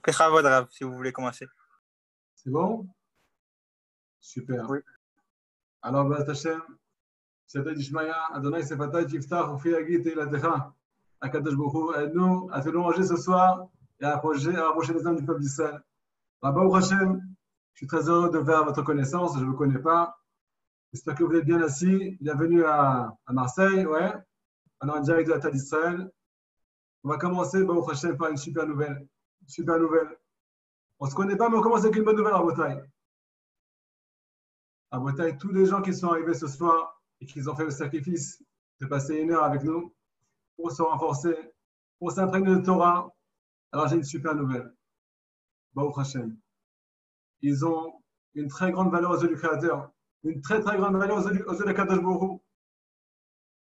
Bechavod, Rav, si vous voulez commencer. C'est bon? Super. Oui. Alors, B'ezrat Hashem, Siyata Dishmaya, Adonai Sefatah, Yiftach, Ufi Yagid, Teilatecha. Akadosh Baruch Hu, aide-nous à te louanger ce soir et à rapprocher les hommes du peuple d'Israël. Baruch Hashem, je suis très heureux de faire votre connaissance, je ne vous connais pas. J'espère que vous êtes bien assis. Bienvenue à Marseille, ouais. On est en direct de la terre d'Israël. On va commencer, Baruch Hashem, par une super nouvelle. Super nouvelle. On ne se connaît pas, mais on commence avec une bonne nouvelle à Bretagne. À Bretagne, tous les gens qui sont arrivés ce soir et qui ont fait le sacrifice de passer une heure avec nous pour se renforcer, pour s'imprégner de Torah. Alors j'ai une super nouvelle. Baruch Hashem. Ils ont une très grande valeur aux yeux du Créateur, une très très grande valeur aux yeux de Kadosh Baruch Hu.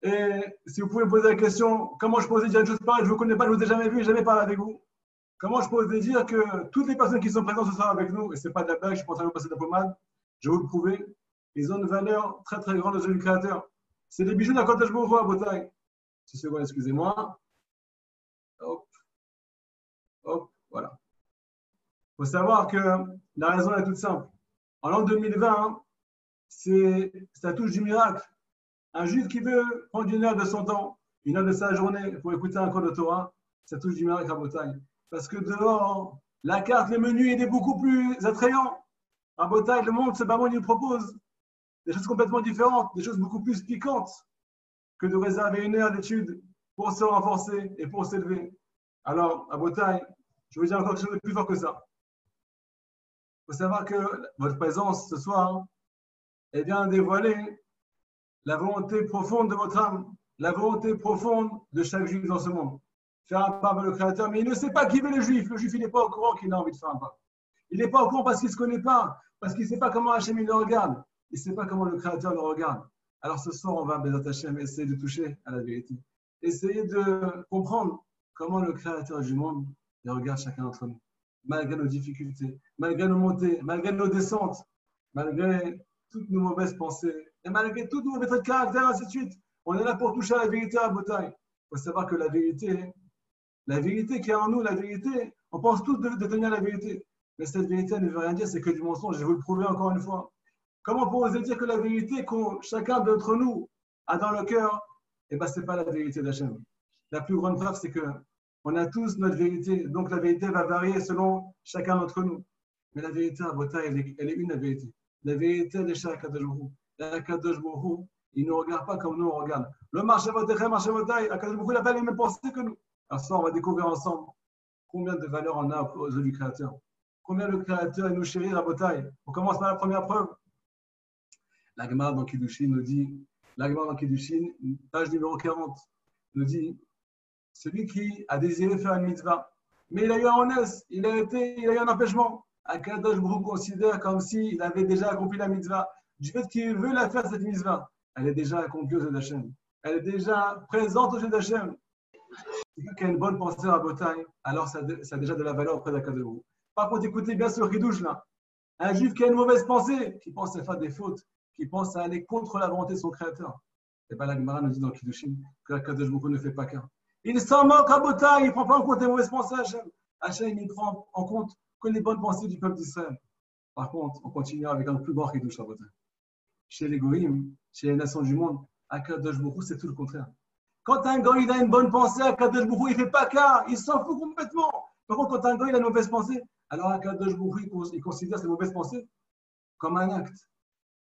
Et si vous pouvez me poser la question, comment je peux oser dire une chose pareille, je ne vous connais pas, je ne vous ai jamais vu, je n'ai jamais parlé avec vous. Comment je peux oser dire que toutes les personnes qui sont présentes ce soir avec nous, et ce n'est pas de la blague, je suis en train de passer de la pommade, je vais vous le prouver, ils ont une valeur très très grande aux yeux du Créateur. C'est des bijoux d'Akadosh Baruch Hu à Bretagne. 6 secondes, excusez-moi. Hop, hop, voilà. Il faut savoir que la raison est toute simple. En l'an 2020, ça touche du miracle. Un juif qui veut prendre une heure de son temps, une heure de sa journée pour écouter un cours de Torah, ça touche du miracle à Bretagne. Parce que dehors, la carte, le menu, il est beaucoup plus attrayant. À Bretagne, le monde, ce Baron, il nous propose des choses complètement différentes, des choses beaucoup plus piquantes que de réserver une heure d'études pour se renforcer et pour s'élever. Alors, à Bretagne, je veux dire encore quelque chose de plus fort que ça. Il faut savoir que votre présence ce soir vient dévoiler la volonté profonde de votre âme, la volonté profonde de chaque juif dans ce monde. Faire un pas vers le Créateur, mais il ne sait pas qui veut le juif. Le juif, il n'est pas au courant qu'il a envie de faire un pas. Il n'est pas au courant parce qu'il ne se connaît pas, parce qu'il ne sait pas comment Hachem il le regarde. Il ne sait pas comment le Créateur le regarde. Alors ce soir, on va, B'ezrat Hashem, essayer de toucher à la vérité. Essayer de comprendre comment le Créateur du monde il regarde chacun d'entre nous. Malgré nos difficultés, malgré nos montées, malgré nos descentes, malgré toutes nos mauvaises pensées, et malgré tous nos mauvais traits de caractère, ainsi de suite. On est là pour toucher à la vérité à Bretagne. Il faut savoir que la vérité qui est en nous, la vérité, on pense tous de tenir la vérité. Mais cette vérité, elle ne veut rien dire, c'est que du mensonge. Je vais vous le prouver encore une fois. Comment on peut oser dire que la vérité que chacun d'entre nous a dans le cœur, eh bien, ce n'est pas la vérité d'Hachem. La plus grande preuve, c'est qu'on a tous notre vérité. Donc, la vérité va varier selon chacun d'entre nous. Mais la vérité à Bretagne, elle est une, la vérité. La vérité, elle est chez Akadosh Baruch Hu. Akadosh Baruch Hu, il ne nous regarde pas comme nous on regarde. Le marchavotechem, marchavotai, Akadosh Baruch Hu, il n'a pas les mêmes pensées que nous. Alors, ce soir, on va découvrir ensemble combien de valeurs on a aux yeux du Créateur. Combien le Créateur nous chérit à Bretagne. On commence par la première preuve. La Gemara dans Kiddushin nous dit, page numéro 40, nous dit, celui qui a désiré faire une mitzvah, mais il a eu un honnête, il a eu un empêchement. Akadosh Baruch Hu considère comme s'il avait déjà accompli la mitzvah. Du fait qu'il veut la faire, cette mitzvah, elle est déjà accomplie aux yeux d'Hachem. Elle est déjà présente aux yeux d'Hachem. Quelqu'un qui a une bonne pensée à Bretagne, alors ça a déjà de la valeur auprès d'Akadosh Baruch Hu. Par contre, écoutez bien ce Kiddush là. Un juif qui a une mauvaise pensée, qui pense à faire des fautes, qui pense à aller contre la volonté de son Créateur. Et bien la Gemara nous dit dans Kiddushin que Akadosh Baruch Hu ne fait pas qu'un. Il s'en moque à Bretagne, il ne prend pas en compte les mauvaises pensées à Hachem. Hachem, il prend en compte que les bonnes pensées du peuple d'Israël. Par contre, on continue avec un plus grand Kiddush à Bretagne. Chez les Goïm, chez les nations du monde, Akadosh Baruch Hu, c'est tout le contraire. Quand un Goïm il a une bonne pensée, Akadosh Baruch Hu, il ne fait pas qu'un, il s'en fout complètement. Par contre, quand un Goïm il a une mauvaise pensée, alors Akadosh Baruch Hu, il considère ces mauvaises pensées comme un acte.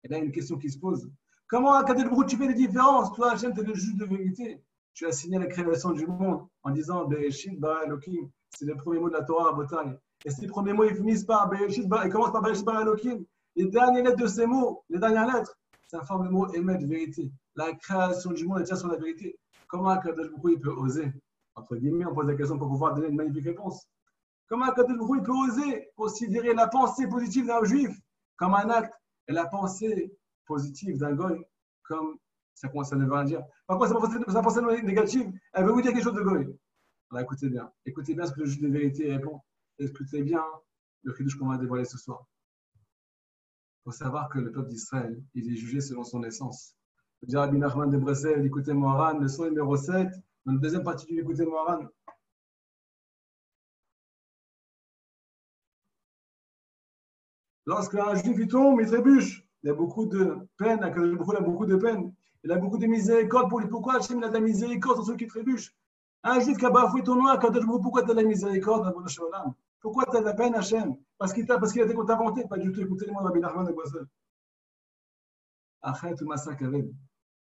Et là, il y a une question qui se pose. Comment Akadosh Baruch Hu, tu fais des différences? Toi, Hachem, tu es le juge de vérité. Tu as signé la création du monde en disant Bereshit bara Elohim. C'est le premier mot de la Torah à Bretagne. Et ces premiers mots, ils finissent par Bereshit bara, ils commencent par Bereshit bara Elohim. Les dernières lettres de ces mots, les dernières lettres, ça forme le mot émet de vérité. La création du monde tient sur la vérité. Comment Akadosh Baruch Hu, il peut oser? Entre guillemets, on pose la question pour pouvoir donner une magnifique réponse. Comment Akadosh Baruch Hu, il peut oser considérer la pensée positive d'un juif comme un acte et la pensée positive d'un goy comme ça ne veut rien dire. Par contre, sa pensée négative, elle veut vous dire quelque chose de goy. Alors écoutez bien ce que le juge de vérité répond. Écoutez bien le Kiddush qu'on va dévoiler ce soir. Il faut savoir que le peuple d'Israël, il est jugé selon son essence. Je dis Rabbi Nachman de Bresel, écoutez Moharan, leçon numéro 7, dans la deuxième partie du écoutez Moharan. Lorsqu'un juif il tombe, il trébuche. Il a beaucoup de peine, il a beaucoup de peine. Il a beaucoup de miséricorde pour lui. Pourquoi Hachem il a de la miséricorde sur ceux qui trébuchent? Un juif qui a bafoué ton nom, pourquoi tu as de la miséricorde dans Shalom? Pourquoi tu as de la peine, Hachem? Parce qu'il a été contre inventé, pas du tout. Écoutez-moi, Rabbi Nachman de Boisel. Achet ou Massa Kaved.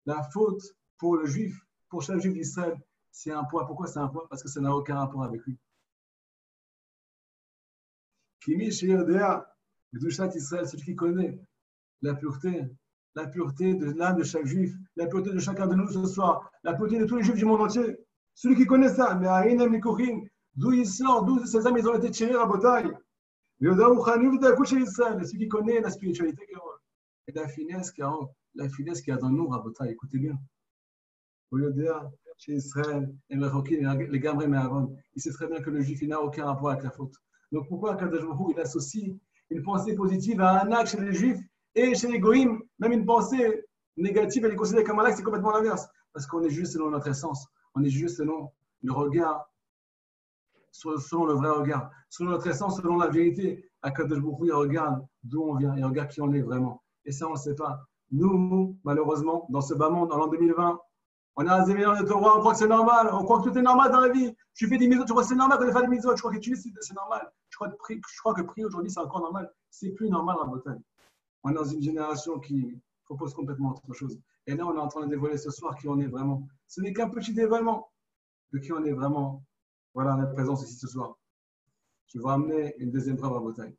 La faute pour le juif, pour chaque juif d'Israël, c'est un poids. Pourquoi c'est un poids? Parce que ça n'a aucun rapport avec lui. Kimi Sheyodea, Gdushat Israël, celui qui connaît la pureté de l'âme de chaque juif, la pureté de chacun de nous ce soir, la pureté de tous les juifs du monde entier. Celui qui connaît ça, mais Aïnem Nikorim, d'où il sort, d'où ces âmes ils ont été tirés à bataille. Mais celui qui connaît la spiritualité et la finesse qu'il y a dans nous, Rabotai, écoutez bien. Chez Israël, les Gamré Mehavon, il sait très bien que le juif n'a aucun rapport avec la faute. Donc pourquoi Kadosh Baruch Hu, il associe une pensée positive à un acte chez les juifs et chez les goïms, même une pensée négative, elle est considérée comme un acte, c'est complètement l'inverse. Parce qu'on est juste selon notre essence, on est juste selon le regard, selon le vrai regard, selon notre essence, selon la vérité. À Kadosh Baruch Hu, il regarde d'où on vient, il regarde qui on est vraiment. Et ça, on ne sait pas. Nous, malheureusement, dans ce bas monde, en l'an 2020, on a un zémélion de Torah, on croit que c'est normal, on croit que tout est normal dans la vie. Tu fais des mitzvot, tu crois que c'est normal qu'on ait fait des mitzvot, tu crois que tu c'est normal. Je crois que prier aujourd'hui, c'est encore normal. C'est plus normal en Bretagne. On est dans une génération qui propose complètement autre chose. Et là, on est en train de dévoiler ce soir qui on est vraiment. Ce n'est qu'un petit dévoilement de qui on est vraiment. Voilà notre présence ici ce soir. Je vais amener une deuxième preuve à Bretagne.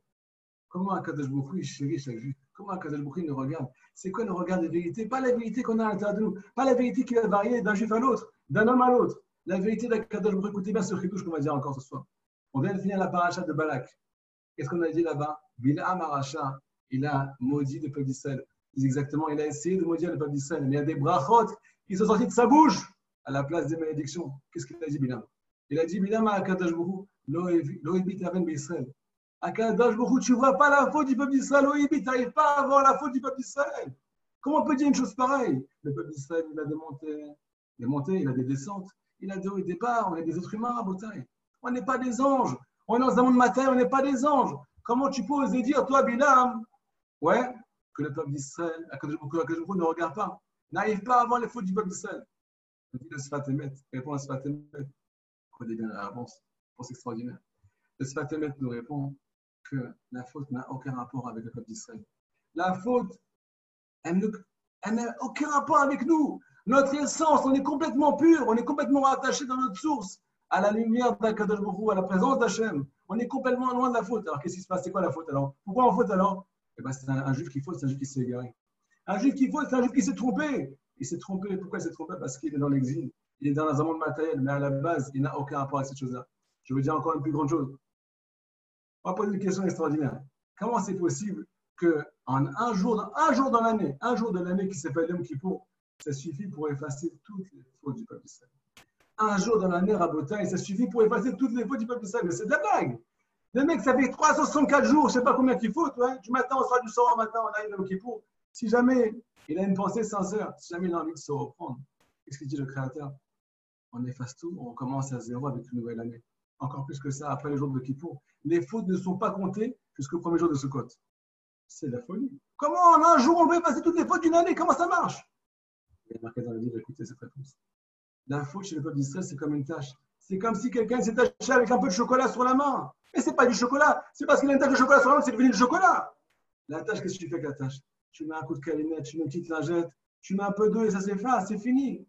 Comment Akadosh Baruch Hu chérit chaque juif? Comment Akadosh Baruch Hu nous regarde? C'est quoi le regard de vérité? Pas la vérité qu'on a à l'intérieur de nous, pas la vérité qui va varier d'un juif à l'autre, d'un homme à l'autre. La vérité d'Akadosh Baruch Hu. Écoutez bien ce chidouche qu'on va dire encore ce soir. On vient de finir la paracha de Balak. Qu'est-ce qu'on a dit là-bas? Bil'am Aracha, il a maudit le peuple d'Israël. Exactement, il a essayé de maudire le peuple d'Israël. Mais il y a des brachot qui sont sortis de sa bouche à la place des malédictions. Qu'est-ce qu'il a dit, Bil'am? Il a dit Bil'am à Akadosh Baruch Hu, lo ebit aven be'Israël. Akadosh Baruch Hu, tu ne vois pas la faute du peuple d'Israël, lo ebit, tu n'arrives pas à voir la faute du peuple d'Israël. Comment on peut dire une chose pareille? Le peuple d'Israël, il a des montées, il a des descentes, il a des hauts et des bas, on est des êtres humains à Bretagne. On n'est pas des anges. On est dans un monde matériel, on n'est pas des anges. Comment tu peux oser dire, toi, Bil'am, ouais, que le peuple d'Israël, Akadosh Baruch Hu ne regarde pas, n'arrive pas à voir les fautes du peuple d'Israël? Il dit le Sfat Emet, répond à Sfat Emet. Prenez bien la réponse, c'est extraordinaire. Le Sfat Emet nous répond que la faute n'a aucun rapport avec le peuple d'Israël. La faute, elle n'a aucun rapport avec nous. Notre essence, on est complètement pur, on est complètement rattaché dans notre source, à la lumière d'Akadosh Baruch Hu, à la présence d'Hachem. On est complètement loin de la faute. Alors qu'est-ce qui se passe? C'est quoi la faute alors? Pourquoi on faute alors? Eh ben, c'est un juif qui faute, c'est un juif qui s'est égaré. Un juif qui faute, c'est un juif qui s'est trompé. Il s'est trompé. Pourquoi il s'est trompé? Parce qu'il est dans l'exil. Il est dans un monde matériel, mais à la base, il n'a aucun rapport avec cette chose-là. Je veux dire encore une plus grande chose. On va poser une question extraordinaire. Comment c'est possible qu'en un jour de l'année qui s'appelle Yom Kippour, ça suffit pour effacer toutes les fautes du peuple d'Israël? Un jour dans l'année, Rabotai, ça suffit pour effacer toutes les fautes du peuple d'Israël. Mais c'est de la blague. Le mec, ça fait 364 jours, je ne sais pas combien qu'il faut, du matin au soir, du soir au matin, on arrive à Yom Kippour. Si jamais il a une pensée sincère, si jamais il a envie de se reprendre, qu'est-ce qu'il dit le Créateur? On efface tout, on commence à zéro avec une nouvelle année. Encore plus que ça, après le jour de Kippour. Les fautes ne sont pas comptées jusqu'au premier jour de Sukkot. C'est la folie. Comment en un jour on peut effacer toutes les fautes d'une année? Comment ça marche? Il y a marqué dans le livre, écoutez cette réponse. La faute chez le peuple d'Israël, c'est comme une tache. C'est comme si quelqu'un s'est taché avec un peu de chocolat sur la main. Mais ce n'est pas du chocolat. C'est parce qu'il a une tache de chocolat sur la main que c'est devenu du chocolat. La tache, qu'est-ce que tu fais avec la tache? Tu mets un coup de calinette, tu mets une petite lingette, tu mets un peu d'eau et ça s'efface, c'est fini.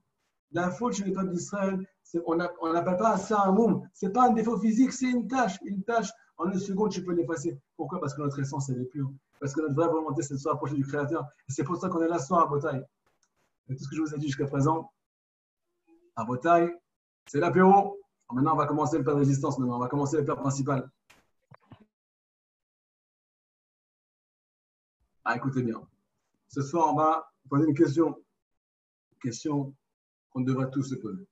La faute chez le peuple d'Israël, on n'appelle pas ça un moum. Ce n'est pas un défaut physique, c'est une tâche. Une tâche, en une seconde, tu peux l'effacer. Pourquoi? Parce que notre essence, elle est pure. Parce que notre vraie volonté, c'est de se rapprocher du Créateur. Et c'est pour ça qu'on est là ce soir à Bretagne. Et tout ce que je vous ai dit jusqu'à présent, à Bretagne, c'est l'apéro. Maintenant, on va commencer le plat de résistance. Maintenant, on va commencer le plat principal. Ah, écoutez bien. Ce soir, on va poser une question. Une question qu'on devrait tous se poser.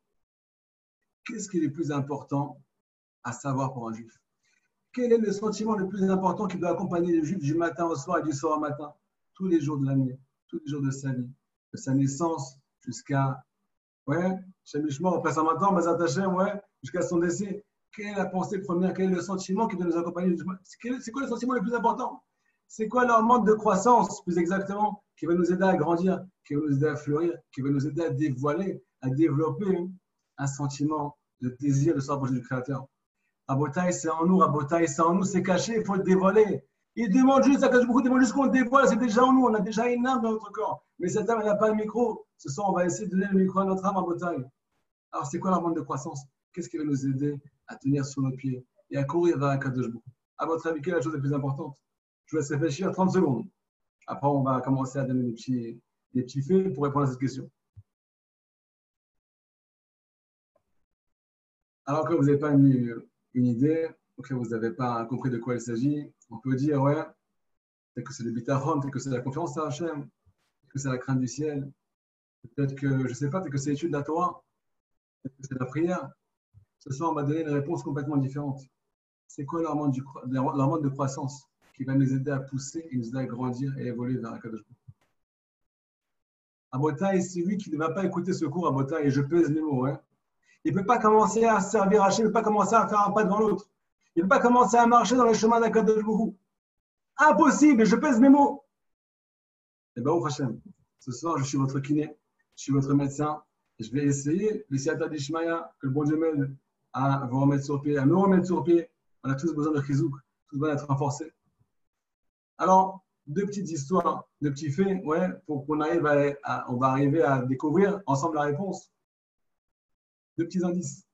Qu'est-ce qui est le plus important à savoir pour un juif? Quel est le sentiment le plus important qui doit accompagner le juif du matin au soir et du soir au matin, tous les jours de l'année, tous les jours de sa vie, de sa naissance jusqu'à, jusqu'à son décès? Quelle est la pensée première? Quel est le sentiment qui doit nous accompagner? C'est quoi le sentiment le plus important? C'est quoi leur manque de croissance, plus exactement, qui va nous aider à grandir, qui va nous aider à fleurir, qui va nous aider à dévoiler, à développer un sentiment de désir de se rapprocher du Créateur. Rabotaï, c'est en nous, Rabotaï, c'est en nous, c'est caché, il faut le dévoiler. Il demande juste, beaucoup demande juste qu'on le dévoile, c'est déjà en nous, on a déjà une âme dans notre corps. Mais cette âme, elle n'a pas le micro. Ce soir, on va essayer de donner le micro à notre âme, Rabotaï. Alors, c'est quoi la manque de croissance? Qu'est-ce qui va nous aider à tenir sur nos pieds et à courir vers un Kadosh Baruch Hu? À votre avis, quelle est la chose la plus importante? Je vous laisse réfléchir 30 secondes. Après, on va commencer à donner des petits faits pour répondre à cette question. Alors que vous n'avez pas une idée, que vous n'avez pas compris de quoi il s'agit, on peut dire, ouais, peut-être que c'est le bitachon, peut-être que c'est la confiance à Hachem, peut-être que c'est la crainte du ciel, peut-être que, je ne sais pas, peut-être que c'est l'étude de la Torah, peut-être que c'est la prière. Ce soir, on va donner une réponse complètement différente. C'est quoi leur manque de croissance qui va nous aider à pousser et nous aider à grandir et évoluer vers un Kadosh Baruch Hu? Rabotaï, c'est lui qui ne va pas écouter ce cours, Rabotaï, et je pèse mes mots, ouais. Il ne peut pas commencer à servir Hachem, il ne peut pas commencer à faire un pas devant l'autre. Il ne peut pas commencer à marcher dans les chemins d'un Kadosh Baruch Hu. Impossible, et je pèse mes mots. Et bien, Hachem, ce soir, je suis votre kiné, je suis votre médecin, et je vais essayer, les Siata d'Ishmaïa, que le bon Dieu m'aide à vous remettre sur pied, à me remettre sur pied. On a tous besoin de chizouk, tous besoin d'être renforcés. Alors, deux petites histoires, deux petits faits, ouais, pour qu'on arrive on va arriver à découvrir ensemble la réponse. Deux petits indices.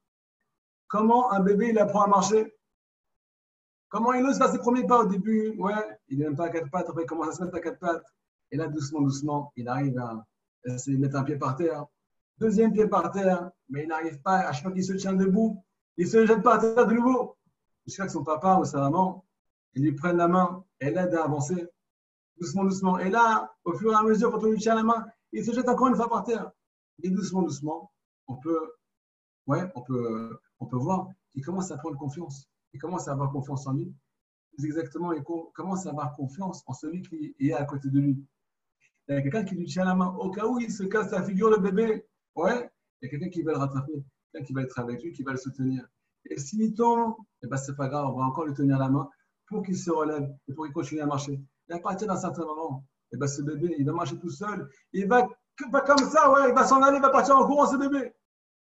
Comment un bébé il apprend à marcher? Comment il ose faire ses premiers pas au début? Ouais, il n'est même pas à quatre pattes, après il commence à se mettre à quatre pattes. Et là, doucement, doucement, il arrive à essayer de mettre un pied par terre. Deuxième pied par terre, mais il n'arrive pas, à chaque fois qu'il se tient debout, il se jette par terre de nouveau. Jusqu'à que son papa ou sa maman, ils lui prennent la main et l'aident à avancer. Doucement, doucement. Et là, au fur et à mesure, quand on lui tient la main, il se jette encore une fois par terre. Et doucement, doucement, on peut voir qu'il commence à prendre confiance. Il commence à avoir confiance en lui. Plus exactement, il commence à avoir confiance en celui qui est à côté de lui. Il y a quelqu'un qui lui tient la main. Au cas où il se casse la figure, le bébé, ouais, il y a quelqu'un qui va le rattraper, quelqu'un qui va être avec lui, qui va le soutenir. Et s'il tombe, eh ben, c'est pas grave, on va encore lui tenir la main pour qu'il se relève et pour qu'il continue à marcher. Et à partir d'un certain moment, eh ben, ce bébé, il va marcher tout seul. Il va pas comme ça, ouais, il va s'en aller, il va partir en courant, ce bébé.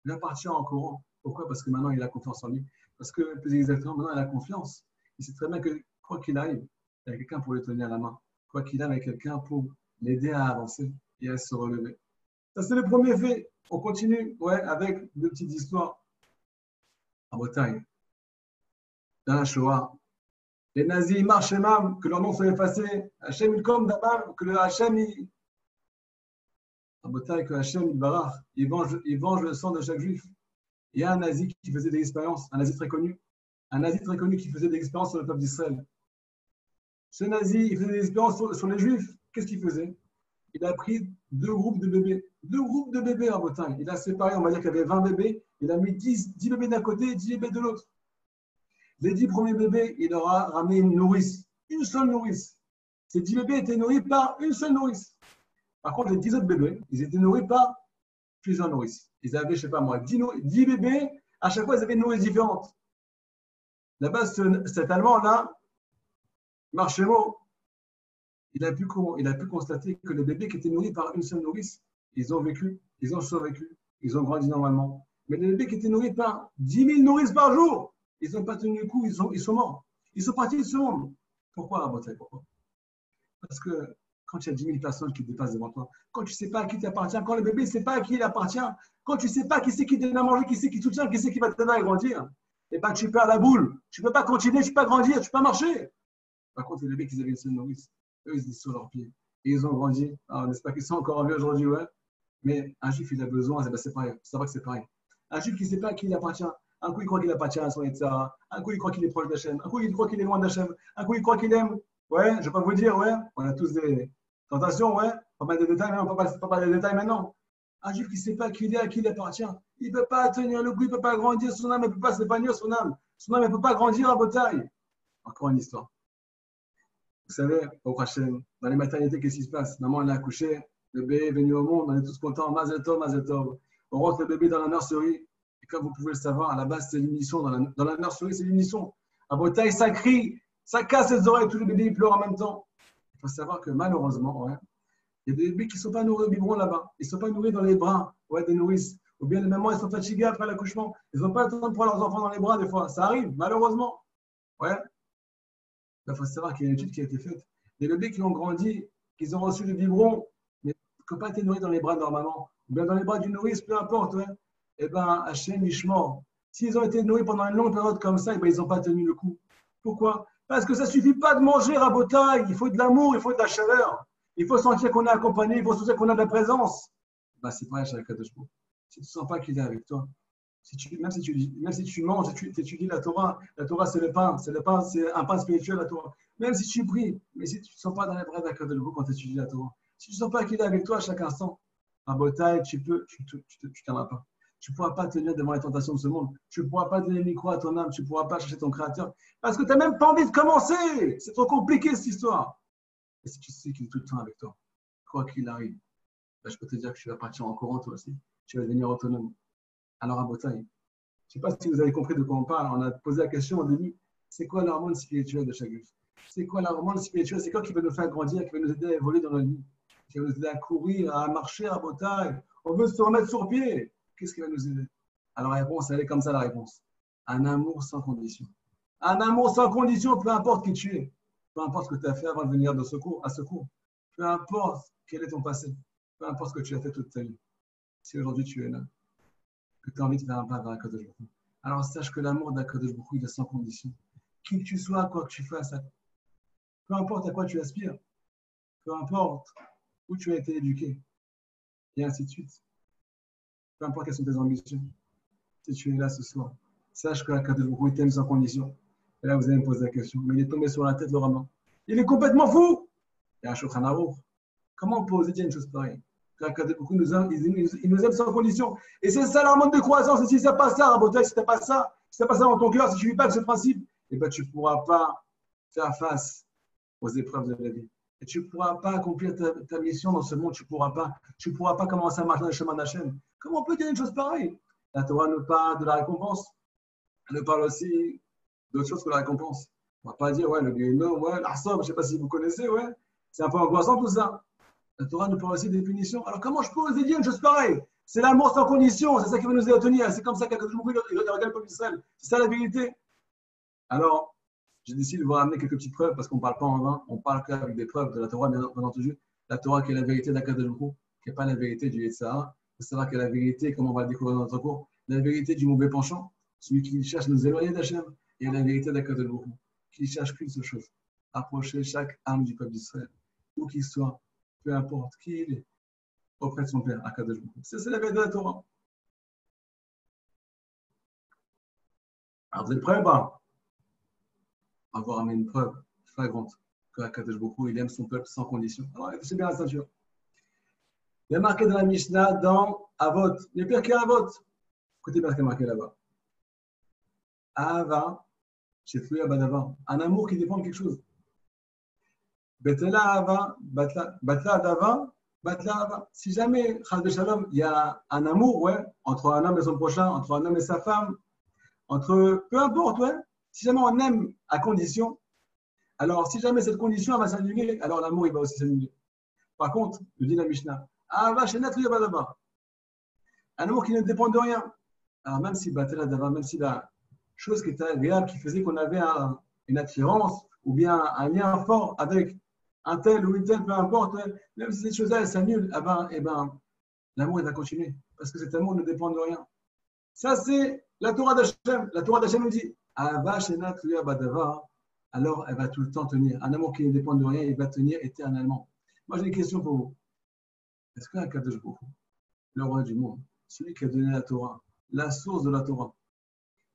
Il va partir en courant. Pourquoi? Parce que maintenant, il a confiance en lui. Parce que, plus exactement, maintenant, il a confiance. Il sait très bien que, quoi qu'il arrive, il y a quelqu'un pour lui tenir la main. Quoi qu'il arrive, il y a quelqu'un pour l'aider à avancer et à se relever. Ça, c'est le premier fait. On continue, ouais, avec deux petites histoires. À Bretagne, dans la Shoah, les nazis marchent même, que leur nom soit effacé. Hachem, il comme d'abord, que le Hachem, à Bretagne, que Hachem, il barach, il venge le sang de chaque juif. Il y a un nazi qui faisait des expériences, un nazi très connu qui faisait des expériences sur le peuple d'Israël. Ce nazi, il faisait des expériences sur les juifs. Qu'est-ce qu'il faisait? Il a pris deux groupes de bébés en Bretagne. Il a séparé, on va dire qu'il y avait 20 bébés. Il a mis 10 bébés d'un côté et 10 bébés de l'autre. Les 10 premiers bébés, il leur a ramené une nourrice, une seule nourrice. Ces 10 bébés étaient nourris par une seule nourrice. Par contre, les 10 autres bébés, ils étaient nourris par plusieurs nourrices. Ils avaient, je ne sais pas moi, 10 bébés, à chaque fois, ils avaient une nourrice différente. Là-bas, cet Allemand-là, Marchemo, il a pu constater que les bébés qui étaient nourris par une seule nourrice, ils ont vécu, ils ont survécu, ils ont grandi normalement. Mais les bébés qui étaient nourris par 10 000 nourrices par jour, ils n'ont pas tenu le coup, ils sont morts. Ils sont partis de ce monde. Pourquoi, à Bretagne? Pourquoi? Parce que quand il y a 10 000 personnes qui dépassent devant toi, quand tu ne sais pas à qui tu appartiens, quand le bébé ne sait pas à qui il appartient, quand tu ne sais pas qui c'est qui te donne à manger, qui c'est qui soutient, qui c'est qui va t'aider à grandir, et ben tu perds la boule. Tu ne peux pas continuer, tu ne peux pas grandir, tu ne peux pas marcher. Par contre, les bébés qui avaient une seule nourrice, eux, ils étaient sur leurs pieds. Et ils ont grandi. Alors, n'est-ce pas qu'ils sont encore en vie aujourd'hui, ouais. Mais un juif, il a besoin, c'est pareil. C'est vrai que c'est pareil. Un juif qui ne sait pas à qui il appartient, un coup, il croit qu'il appartient à son Yetzirah, un coup, il croit qu'il est proche d'Hachem, un coup, il croit qu'il est loin d'Hachem, un coup, il croit qu'il aime. Ouais, je ne vais pas vous dire, ouais, on a tous des tentations, ouais. On va pas des détails, mais on ne peut pas parler des détails maintenant. Un juif qui ne sait pas qui il est, à qui il appartient, il ne peut pas tenir le coup, il ne peut pas grandir, son âme ne peut pas s'épanouir, son âme ne peut pas grandir à Bretagne. Encore une histoire. Vous savez, au Hachem, dans les maternités, qu'est-ce qui se passe? Maman, elle a accouché, le bébé est venu au monde, on est tous contents, Mazel Tov, Mazel Tov. On rentre le bébé dans la nurserie, et comme vous pouvez le savoir, à la base, c'est l'unisson. Dans la nurserie, c'est l'unisson. À Bretagne, ça crie, ça casse les oreilles, tous les bébés ils pleurent en même temps. Il faut savoir que malheureusement, ouais, il y a des bébés qui ne sont pas nourris au biberon là-bas. Ils ne sont pas nourris dans les bras des nourrices. Ou bien les mamans, elles sont fatiguées après l'accouchement. Ils n'ont pas le temps de prendre leurs enfants dans les bras des fois. Ça arrive, malheureusement. Ouais. Il faut savoir qu'il y a une étude qui a été faite. Les bébés qui ont grandi, qui ont reçu le biberon, mais qui n'ont pas été nourris dans les bras normalement, ou bien dans les bras d'une nourrice, peu importe, ouais. Eh bien, Hachem, Ishmor, s'ils ont été nourris pendant une longue période comme ça, eh ben, ils n'ont pas tenu le coup. Pourquoi? Parce que ça ne suffit pas de manger à Botaï. Il faut de l'amour, il faut de la chaleur. Il faut sentir qu'on est accompagné, il faut sentir qu'on a de la présence. Ben, c'est pareil chez Akadosh Baruch Hu. Si tu ne sens pas qu'il est avec toi, même si tu manges, tu étudies la Torah c'est le pain, c'est un pain spirituel la Torah. Même si tu pries, mais si tu ne sens pas dans les bras d'Akadosh Baruch Hu quand tu étudies la Torah, si tu ne sens pas qu'il est avec toi à chaque instant, à Botaï, tu ne tiendras pas. Tu ne pourras pas tenir devant les tentations de ce monde. Tu ne pourras pas donner le micro à ton âme. Tu ne pourras pas chercher ton créateur. Parce que tu n'as même pas envie de commencer. C'est trop compliqué cette histoire. Et si tu sais qu'il est tout le temps avec toi, quoi qu'il arrive, ben, je peux te dire que tu vas partir en courant toi aussi. Tu vas devenir autonome. Alors à Botaï, je ne sais pas si vous avez compris de quoi on parle. On a posé la question au début, c'est quoi l'hormone spirituelle de chaque juif? C'est quoi l'hormone spirituelle? C'est quoi qui va nous faire grandir, qui va nous aider à évoluer dans notre vie, qui va nous aider à courir, à marcher à Botaï? On veut se remettre sur pied. Qu'est-ce qui va nous aider? Alors la réponse, elle est comme ça la réponse. Un amour sans condition. Un amour sans condition, peu importe qui tu es. Peu importe ce que tu as fait avant de venir à secours. Peu importe quel est ton passé. Peu importe ce que tu as fait toute ta vie. Si aujourd'hui tu es là, que tu as envie de faire un pas vers Akadosh Baruch Hu, alors sache que l'amour d'Akadosh Baruch Hu, il est sans condition. Qui que tu sois, quoi que tu fasses, peu importe à quoi tu aspires, peu importe où tu as été éduqué, et ainsi de suite. Peu importe quelles sont tes ambitions, si tu es là ce soir, sache que Akadosh Baruch Hu t'aime sans condition. Et là, vous allez me poser la question, mais il est tombé sur la tête, le rabbin. Il est complètement fou. Il y a un Shulchan Aruch. Comment on peut oser dire une chose pareille? Akadosh Baruch Hu il nous aime sans condition. Et c'est ça l'hormone de croissance. Et si ça passe ça, Rabotai, si tu n'as pas ça, si tu n'as pas ça dans ton cœur, si tu ne vis pas de ce principe, eh ben, tu ne pourras pas faire face aux épreuves de la vie. Et tu ne pourras pas accomplir ta mission dans ce monde. Tu ne pourras pas commencer à marcher dans le chemin d'Hachem. Comment on peut dire une chose pareille? La Torah nous parle de la récompense. Elle nous parle aussi d'autre chose que la récompense. On ne va pas dire, ouais, le Guéhénom, ouais, l'Arsom, je ne sais pas si vous connaissez, ouais. C'est un peu angoissant tout ça. La Torah nous parle aussi des punitions. Alors comment je peux oser dire une chose pareille? C'est l'amour sans condition, c'est ça qui va nous aider à tenir. C'est comme ça qu'Akadosh Baruch Hu, il regarde le peuple d'Israël. C'est ça la vérité. Alors, j'ai décidé de vous ramener quelques petites preuves parce qu'on ne parle pas en vain. On parle qu'avec des preuves de la Torah, bien entendu. La Torah qui est la vérité d'Akadosh Baruch Hu, qui n'est pas la vérité du Yetzirah. Il faut savoir que la vérité, comme on va le découvrir dans notre cours, la vérité du mauvais penchant, celui qui cherche à nous éloigner d'Hachem, et la vérité d'Akadosh Baruch Hu, qui cherche qu'une seule chose, approcher chaque âme du peuple d'Israël, où qu'il soit, peu importe qui il est, auprès de son Père, Akadosh Baruch Hu. C'est la vérité de la Torah. Alors vous êtes prêts ou pas? On va vous ramener une preuve flagrante que Akadosh Baruch Hu, il aime son peuple sans condition. Alors écoutez bien la ceinture. Il y a marqué dans la Mishnah, dans Avot, il y a pire qu'Avot. Écoutez bien ce qui est marqué là-bas. Ahava, chez Tlouya Badava, un amour qui dépend de quelque chose. Betela Ahava, Batla Adava, Batla Ahava. Si jamais, Chas Shalom, il y a un amour, ouais, entre un homme et son prochain, entre un homme et sa femme, entre, peu importe, ouais, si jamais on aime à condition, alors si jamais cette condition va s'annuler, alors l'amour il va aussi s'annuler. Par contre, nous dit la Mishnah, Ahava, chez Tlouya Badava, un amour qui ne dépend de rien. Alors même si Batla Adava, même si la chose qui était agréable, qui faisait qu'on avait une attirance ou bien un lien fort avec un tel ou une telle, peu importe, même si cette chose-là s'annule, eh ben, l'amour il va continuer parce que cet amour ne dépend de rien. Ça, c'est la Torah d'Hachem. La Torah d'Hachem nous dit Ahava Shena Tluya Badava, alors elle va tout le temps tenir. Un amour qui ne dépend de rien, il va tenir éternellement. Moi, j'ai une question pour vous. Est-ce qu'un Akadosh Baruch Hu, le roi du monde, celui qui a donné la Torah, la source de la Torah,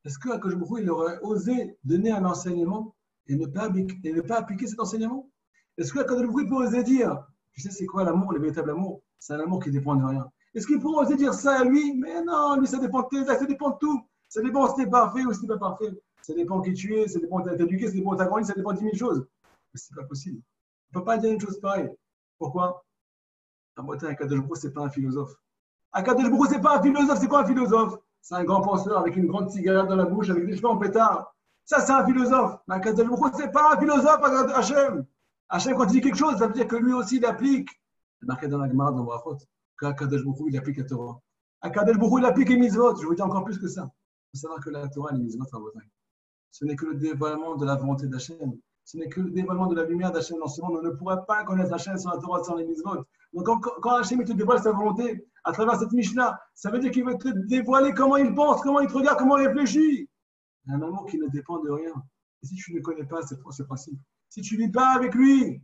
est-ce qu'Akadosh Baruch Hu, il aurait osé donner un enseignement et ne pas appliquer cet enseignement? Est-ce qu'Akadosh Baruch Hu peut oser dire, tu sais c'est quoi l'amour, le véritable amour? C'est un amour qui ne dépend de rien. Est-ce qu'il pourrait oser dire ça à lui? Mais non, lui ça dépend de tes actes, ça dépend de tout. Ça dépend si tu es parfait ou si tu n'es pas parfait. Ça dépend qui tu es, ça dépend de t'éduquer, ça dépend de ta grandi, ça dépend de 10 000 choses. Mais ce n'est pas possible. On ne peut pas dire une chose pareille. Pourquoi? Akadosh Baruch Hu, ce n'est pas un philosophe. Akadosh Baruch Hu, ce n'est pas un philosophe. C'est quoi un philosophe? C'est un grand penseur avec une grande cigarette dans la bouche, avec des cheveux en pétard. Ça, c'est un philosophe. Mais Akadosh Baruch Hu, ce n'est pas un philosophe, Hachem. Hachem, quand il dit quelque chose, ça veut dire que lui aussi, il applique. C'est marqué dans la Gemara, dans Brachot, qu'Akadosh Baruch Hu, il applique la Torah. Akadosh Baruch Hu, il applique les mitzvot. Je vous dis encore plus que ça. Il faut savoir que la Torah et les mitzvot, ce n'est que le dévoilement de la volonté d'Hachem. Ce n'est que le dévoilement de la lumière d'Hachem dans ce monde. On ne pourra pas connaître Hachem sans la Torah, sans les mitzvot. Donc, quand Hachem te dévoile sa volonté à travers cette Mishnah, ça veut dire qu'il veut te dévoiler comment il pense, comment il te regarde, comment il réfléchit. Il y a un amour qui ne dépend de rien. Et si tu ne connais pas ce principe, si tu ne vis pas avec lui,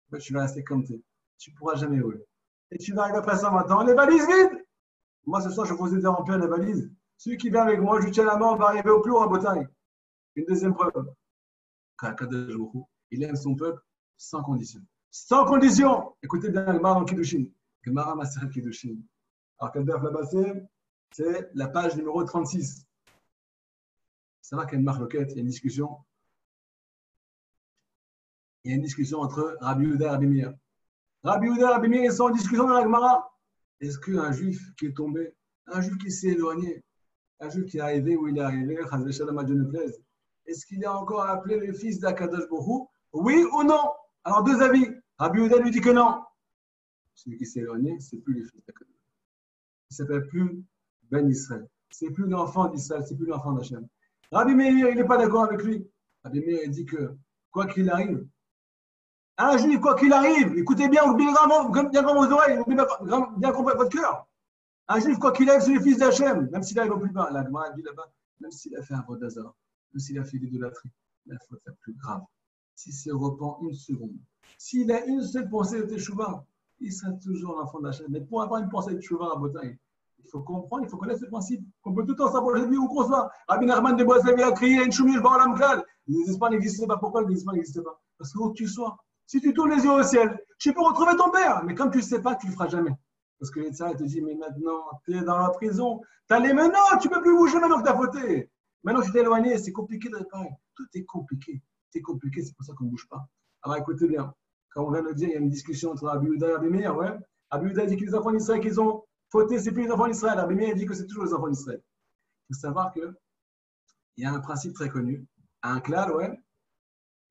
ben, tu vas rester comme tu es. Tu ne pourras jamais évoluer. Et tu vas arriver après 120 ans, les valises vides. Moi, ce soir, je vous ai remplir les valises. Celui qui vient avec moi, je lui tiens la main, on va arriver au plus haut à Bretagne. Une deuxième preuve. Il aime son peuple sans condition. Sans condition. Écoutez bien Gemara dans Kiddushin. Gemara Maseret Kiddushin. Alors, quel daf là-bas c'est la page numéro 36. Ça va qu'il y a une marloquette, il y a une discussion. Il y a une discussion entre Rabbi Yehuda et Rabbi Meir. Rabbi Yehuda et Rabbi Meir, ils sont en discussion dans la Gemara. Est-ce qu'un juif qui est tombé, un juif qui s'est éloigné, un juif qui est arrivé où il est arrivé, Chazvé Shalom à Dieu ne plaise, est-ce qu'il est encore appelé le fils d'Akadosh Baruch Hu? Oui ou non? Alors, deux avis. Rabbi Yehuda lui dit que non. Celui qui s'est éloigné, c'est plus le fils d'Akadosh. Il ne s'appelle plus Ben Israël. C'est plus l'enfant d'Israël, c'est plus l'enfant d'Hachem. Rabbi Meir, il n'est pas d'accord avec lui. Rabbi Meir, il dit que, quoi qu'il arrive, un juif, quoi qu'il arrive, écoutez bien, oubliez bien grand vos oreilles, oubliez bien grand votre cœur. Un juif, quoi qu'il arrive, c'est le fils d'Hachem, même s'il arrive au plus bas. La Gemara dit là-bas, même s'il a fait un faute d'hasard, même s'il a fait l'idolâtrie, la faute la plus grave. S'il se repent une seconde, s'il a une seule pensée de Teshuvah, il sera toujours l'enfant d'Hachem. Mais pour avoir une pensée de Teshuvah à Bretagne, il faut comprendre, il faut connaître ce principe, qu'on peut tout le temps s'approcher de lui où qu'on soit. Rabbi Nachman de Breslev a crié une choumille, Baolam Klal. Le désespoir n'existe pas. Pourquoi le désespoir n'existe pas? Parce que où que tu sois, si tu tournes les yeux au ciel, tu peux retrouver ton père. Mais comme tu ne sais pas, tu ne le feras jamais. Parce que l'État te dit, mais maintenant, tu es dans la prison, tu as les maintenant, tu ne peux plus bouger maintenant que tu as fauté. Maintenant que tu t'es éloigné, c'est compliqué de réparer. Tout est compliqué. C'est compliqué, c'est pour ça qu'on ne bouge pas. Alors écoutez bien, quand on vient de dire, il y a une discussion entre Rabbi Yehuda et Rabbi Meir, ouais. Rabbi Yehuda dit que les enfants d'Israël qu'ils ont fauté, c'est plus les enfants d'Israël. Rabbi Meir dit que c'est toujours les enfants d'Israël. Il faut savoir qu'il y a un principe très connu, un klal, ouais,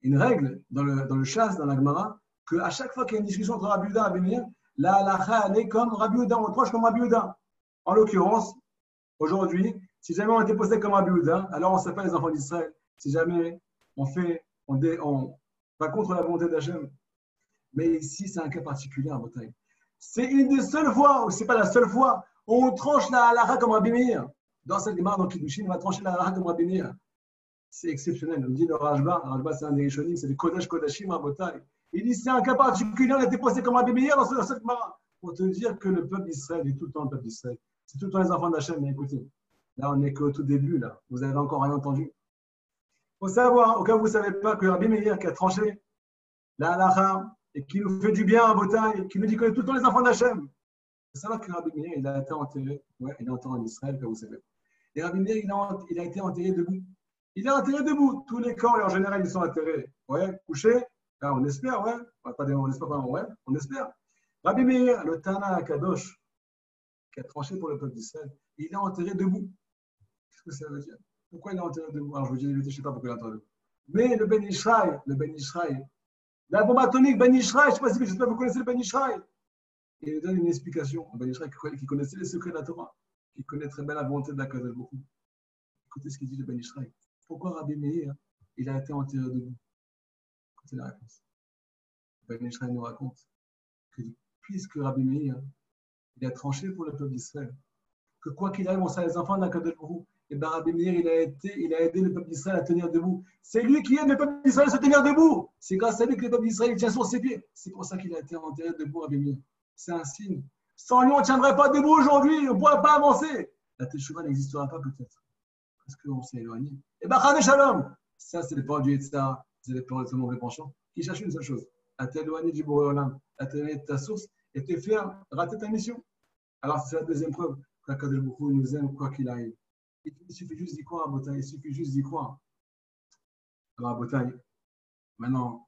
une règle dans le chasse, dans la Gemara, qu'à chaque fois qu'il y a une discussion entre Rabbi Yehuda et Rabbi Meir, la halakha, elle est comme Rabbi Yehuda, on tranche comme Rabbi Yehuda. En l'occurrence, aujourd'hui, si jamais on était posté comme Rabbi Yehuda, alors on s'appelle les enfants d'Israël. Si jamais on va contre la volonté d'Hachem. Mais ici, c'est un cas particulier en Bretagne. C'est une des seules fois, ou ce n'est pas la seule fois, où on tranche la halakha comme Rabbi Meir. Dans cette Gemara, dans Kiddushin, on va trancher la halakha comme Rabbi Meir. C'est exceptionnel. On dit le Rajba c'est un des Rishonim, c'est le Kodesh Kodashim à Bretagne. Il dit c'est un cas particulier, on a été posté comme Rabbi Meir dans cette Gemara. Pour te dire que le peuple d'Israël est tout le temps le peuple d'Israël. C'est tout le temps les enfants d'Hachem. Mais écoutez, là, on n'est qu'au tout début, là. Vous n'avez encore rien entendu. Il faut savoir, au cas où vous ne savez pas, que Rabbi Meir qui a tranché la halakha et qui nous fait du bien à Bretagne, qui nous dit qu'on est tout le temps les enfants d'Hachem. Il faut savoir que Rabbi Meir, il a été enterré, ouais, il est enterré en Israël, comme vous savez. Et Rabbi Meir, il a été enterré debout. Il est enterré debout. Tous les corps, en général, ils sont enterrés. Ouais, couchés. Là, on espère, ouais. On espère pas, ouais, on espère. Rabbi Meir, le Tana Kadosh, qui a tranché pour le peuple d'Israël, il est enterré debout. Qu'est-ce que ça veut dire? Pourquoi il est enterré debout? Alors, je vous dis, je ne sais pas pourquoi il est enterré debout. Mais le Ben Ishraï, la bombe atomique, Ben Ishraï, je ne sais pas si vous connaissez le Ben Ishraï. Il donne une explication. Ben Ishraï qui connaissait les secrets de la Torah, qui connaît très bien la volonté de la Kadosh Baruch Hu. Écoutez ce qu'il dit le Ben Ishraï. Pourquoi Rabbi Meir, il a été enterré debout? Écoutez la réponse. Ben Ishraï nous raconte que puisque Rabbi Meir, il a tranché pour le peuple d'Israël, que quoi qu'il arrive, on sera les enfants d'Akadosh Baruch Hu. Et bien Rabbi Meir, il a aidé le peuple d'Israël à tenir debout. C'est lui qui aide le peuple d'Israël à se tenir debout. C'est grâce à lui que le peuple d'Israël tient sur ses pieds. C'est pour ça qu'il a été enterré debout, Rabbi Meir. C'est un signe. Sans lui, on ne tiendrait pas debout aujourd'hui. On ne pourrait pas avancer. La Teshuvah n'existera pas peut-être. Parce qu'on s'est éloigné. Et bien, Chadé Shalom. Ça, c'est les paroles du Yetzirah. C'est les paroles de ce mauvais penchant qui cherchent une seule chose. À t'éloigner du Boré Olam, à t'éloigner de ta source et te faire rater ta mission. Alors, c'est la deuxième preuve qu'Akadosh Baruch Hu nous aime quoi qu'il arrive. Il suffit juste d'y croire à Bretagne. Il suffit juste d'y croire. Alors, à Bretagne, maintenant,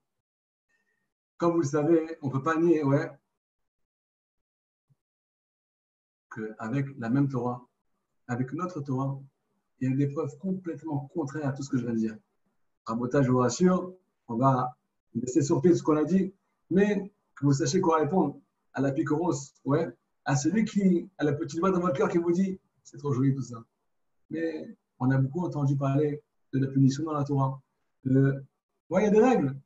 comme vous le savez, on ne peut pas nier, ouais, qu'avec la même Torah, avec notre Torah, il y a des preuves complètement contraires à tout ce que je viens de dire. À Bretagne, je vous rassure, on va laissez surprise de ce qu'on a dit, mais que vous sachiez qu'on répond à la picoros, ouais, à celui qui a la petite voix dans votre cœur qui vous dit c'est trop joli tout ça. Mais on a beaucoup entendu parler de la punition dans la Torah. Ouais, il y a des règles.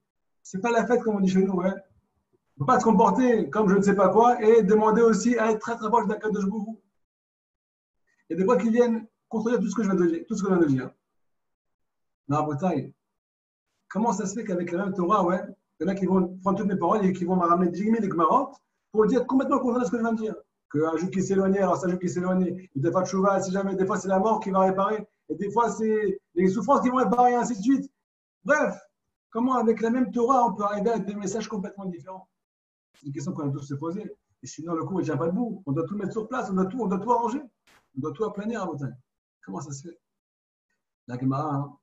C'est pas la fête comme on dit chez nous, ouais. Il ne faut pas se comporter comme je ne sais pas quoi et demander aussi à être très très proche d'Akadosh Baruch Hu. Il y a des voix qui viennent contredire tout ce que je viens de dire. Tout ce que je viens de dire. Non, Botaï, comment ça se fait qu'avec la même Torah, ouais, il y en a qui vont prendre toutes mes paroles et qui vont me ramener 10 000 Gmarot pour dire complètement le contraire de ce que je viens de dire. Qu'un juif qui s'éloignait, alors c'est un juif qui s'éloignait, il ne fait pas de chouva, si jamais, des fois c'est la mort qui va réparer, et des fois c'est les souffrances qui vont réparer, et ainsi de suite. Bref, comment avec la même Torah on peut arriver à des messages complètement différents? C'est une question qu'on a tous se poser. Et sinon, le cours, il ne tient pas debout. On doit tout mettre sur place, on doit tout arranger. On doit tout aplanir à Botaï. Comment ça se fait? La Gemara, hein,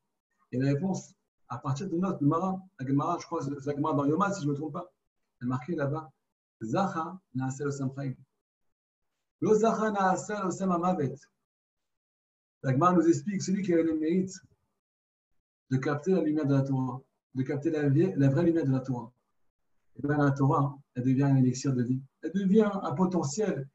et la réponse, à partir de notre Gemara, la Gemara, je crois, c'est la Gemara dans Yoma, si je ne me trompe pas, elle est marquée là-bas, Zacha na'aseh osam chaim. Lo zacha na'aseh osam amavet. La Gemara nous explique celui qui a le mérite de capter la lumière de la Torah, de capter la vraie lumière de la Torah. Et bien la Torah, elle devient un élixir de vie. Elle devient un potentiel.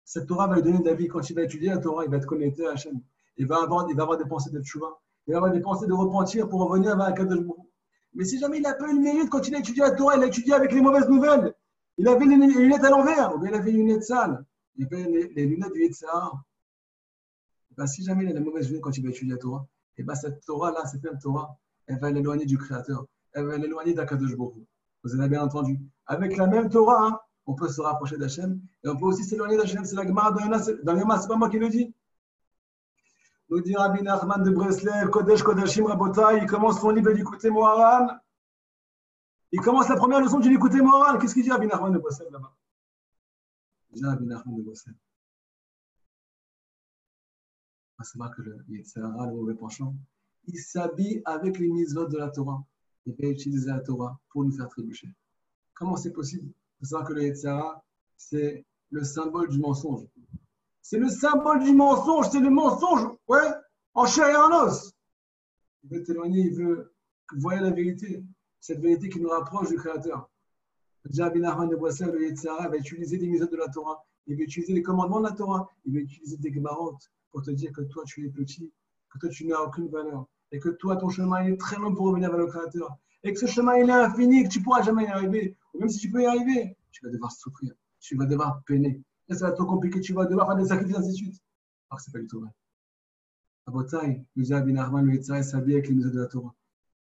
Cette Torah va lui donner de la vie. Quand il va étudier la Torah, il va être connecté à Hachem. Il va avoir des pensées de tchouva. Il va avoir des pensées de repentir pour revenir vers Akadosh Baruch Hu. Mais si jamais il n'a pas eu le mérite, quand il a étudié la Torah, il a étudié avec les mauvaises nouvelles. Il avait les lunettes à l'envers, ou bien il avait les lunettes sales. Il avait les lunettes du Yetzirah. Ben, si jamais il a les mauvaises lunettes quand il va étudier la Torah, et ben cette Torah-là, cette même Torah, elle va l'éloigner du Créateur. Elle va l'éloigner d'Akadosh Baruch Hu. Vous en avez bien entendu. Avec la même Torah, hein, on peut se rapprocher d'Hachem et on peut aussi s'éloigner d'Hachem. C'est la Gemara dans Yoma, c'est pas moi qui le dis. Nous dit Rabbi Nachman de Breslev, Kodesh Kodashim Rabotai, il commence son livre d'Ikouté Moharan. Il commence la première leçon du Ikouté Moharan. Qu'est-ce qu'il dit Rabbi Nachman de Breslev là-bas? Déjà Rabbi Nachman de Breslev. C'est vrai que le Yetzirah, le mauvais penchant, il s'habille avec les mitzvot de la Torah. Il va utiliser la Torah pour nous faire trébucher. Comment c'est possible? Il faut savoir que le Yetzirah, c'est le symbole du mensonge. C'est le symbole du mensonge, c'est le mensonge, ouais, en chair et en os. Il veut t'éloigner, il veut que vous voyez la vérité, cette vérité qui nous rapproche du Créateur. Déjà, Rabbi Nachman de Breslev, le Yetzirah, va utiliser des mitzvot de la Torah, il va utiliser les commandements de la Torah, il va utiliser des Gemarot pour te dire que toi, tu es petit, que toi, tu n'as aucune valeur, et que toi, ton chemin est très long pour revenir vers le Créateur, et que ce chemin, il est infini, que tu ne pourras jamais y arriver, ou même si tu peux y arriver, tu vas devoir souffrir, tu vas devoir peiner. Et ça va être trop compliqué, tu vas devoir faire des sacrifices, ainsi de suite. Alors que ce n'est pas du tout vrai. À Botaï, nous dit Rabbi Nachman, le Yetzirah s'habille avec les mitzvot de la Torah.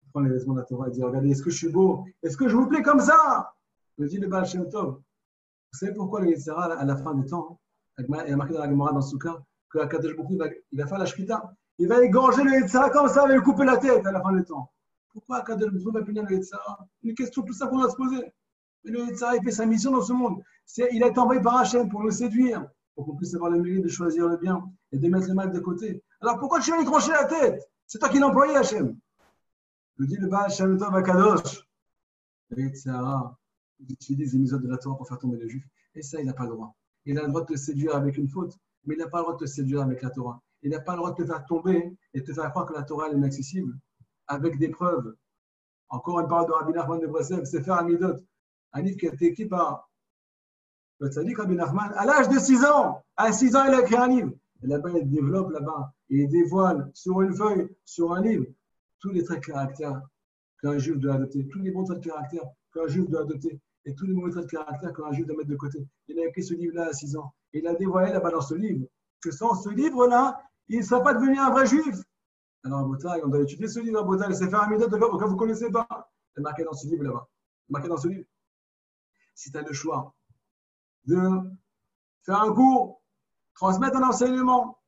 Il prend les vêtements de la Torah et dit, regardez, est-ce que je suis beau? Est-ce que je vous plais comme ça? Nous dit le Baal Shem Tov. Vous savez pourquoi le Yetzirah, à la fin du temps, il y a marqué dans la Gemara, dans Souka, que Akadosh Baruch Hu, il va faire la Shkita. Il va égorger le Yetzirah comme ça, il va lui couper la tête à la fin du temps. Pourquoi Akadosh Baruch Hu va punir le Yetzirah? Une question tout ça qu'on doit se poser. Mais le Yetzirah, il fait sa mission dans ce monde. Il a été envoyé par Hachem pour nous séduire, pour qu'on puisse avoir le mérite de choisir le bien et de mettre le mal de côté. Alors pourquoi tu vas lui trancher la tête? C'est toi qui l'as employé, Hachem. Le dit le Baal Shem Tov Akadosh. Le Yetzirah, il utilise les mitzvot de la Torah pour faire tomber les Juifs. Et ça, il n'a pas le droit. Il a le droit de te séduire avec une faute, mais il n'a pas le droit de te séduire avec la Torah. Il n'a pas le droit de te faire tomber et de te faire croire que la Torah est inaccessible avec des preuves. Encore une parole de Rabbi Nachman de Breslev, c'est faire un midot. Un livre qui a été écrit par le tzaddik Rabbi Nachman à l'âge de 6 ans. À 6 ans, il a écrit un livre. Et là-bas, il développe là-bas. Et il dévoile sur une feuille, sur un livre, tous les traits de caractère qu'un juif doit adopter, tous les bons traits de caractère qu'un juif doit adopter, et tous les mauvais traits de caractère qu'un juif doit mettre de côté. Il a écrit ce livre-là à 6 ans. Et il a dévoilé là-bas dans ce livre que sans ce livre-là, il ne serait pas devenu un vrai juif. Alors, à Botaï, on doit étudier ce livre à Botaï. C'est faire un midot au cas où vous ne connaissez pas. C'est marqué dans ce livre là-bas. Marqué dans ce livre. Si tu as le choix de faire un cours, transmettre un enseignement,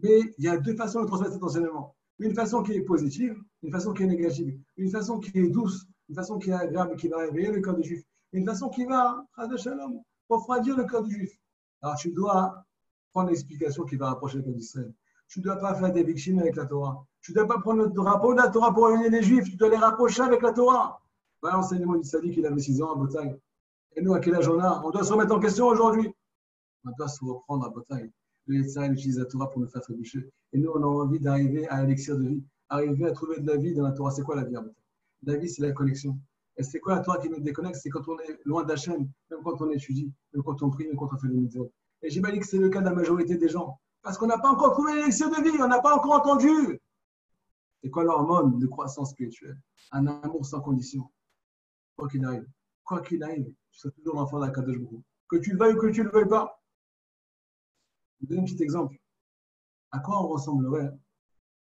mais il y a 2 façons de transmettre cet enseignement. Une façon qui est positive, une façon qui est négative. Une façon qui est douce, une façon qui est agréable, qui va réveiller le cœur du juif. Une façon qui va, Shalom, refroidir le cœur du juif. Alors tu dois prendre l'explication qui va rapprocher le cœur d'Israël. Tu ne dois pas faire des victimes avec la Torah. Tu ne dois pas prendre le drapeau de la Torah pour réunir les juifs. Tu dois les rapprocher avec la Torah. Voilà l'enseignement du tzaddik qu'il avait 6 ans à Botaï. Et nous, à quel âge on a? On doit se remettre en question aujourd'hui. On doit se reprendre à Botaï. Le Yetzirah utilise la Torah pour nous faire trébucher. Et nous, on a envie d'arriver à l'élixir de vie. Arriver à trouver de la vie dans la Torah. C'est quoi la vie à Botaï? La vie, c'est la connexion. Et c'est quoi la Torah qui me déconnecte? C'est quand on est loin d'Hachem, même quand on étudie, même quand on prie, même quand on fait les mitzvot. Et j'imagine que c'est le cas de la majorité des gens. Parce qu'on n'a pas encore trouvé l'élection de vie, on n'a pas encore entendu. C'est quoi l'hormone de croissance spirituelle? Un amour sans condition. Quoi qu'il arrive, tu seras toujours l'enfant d'Akadosh Baruch Hu. Que tu le veuilles ou que tu ne le veuilles pas. Je vous donne un petit exemple. À quoi on ressemblerait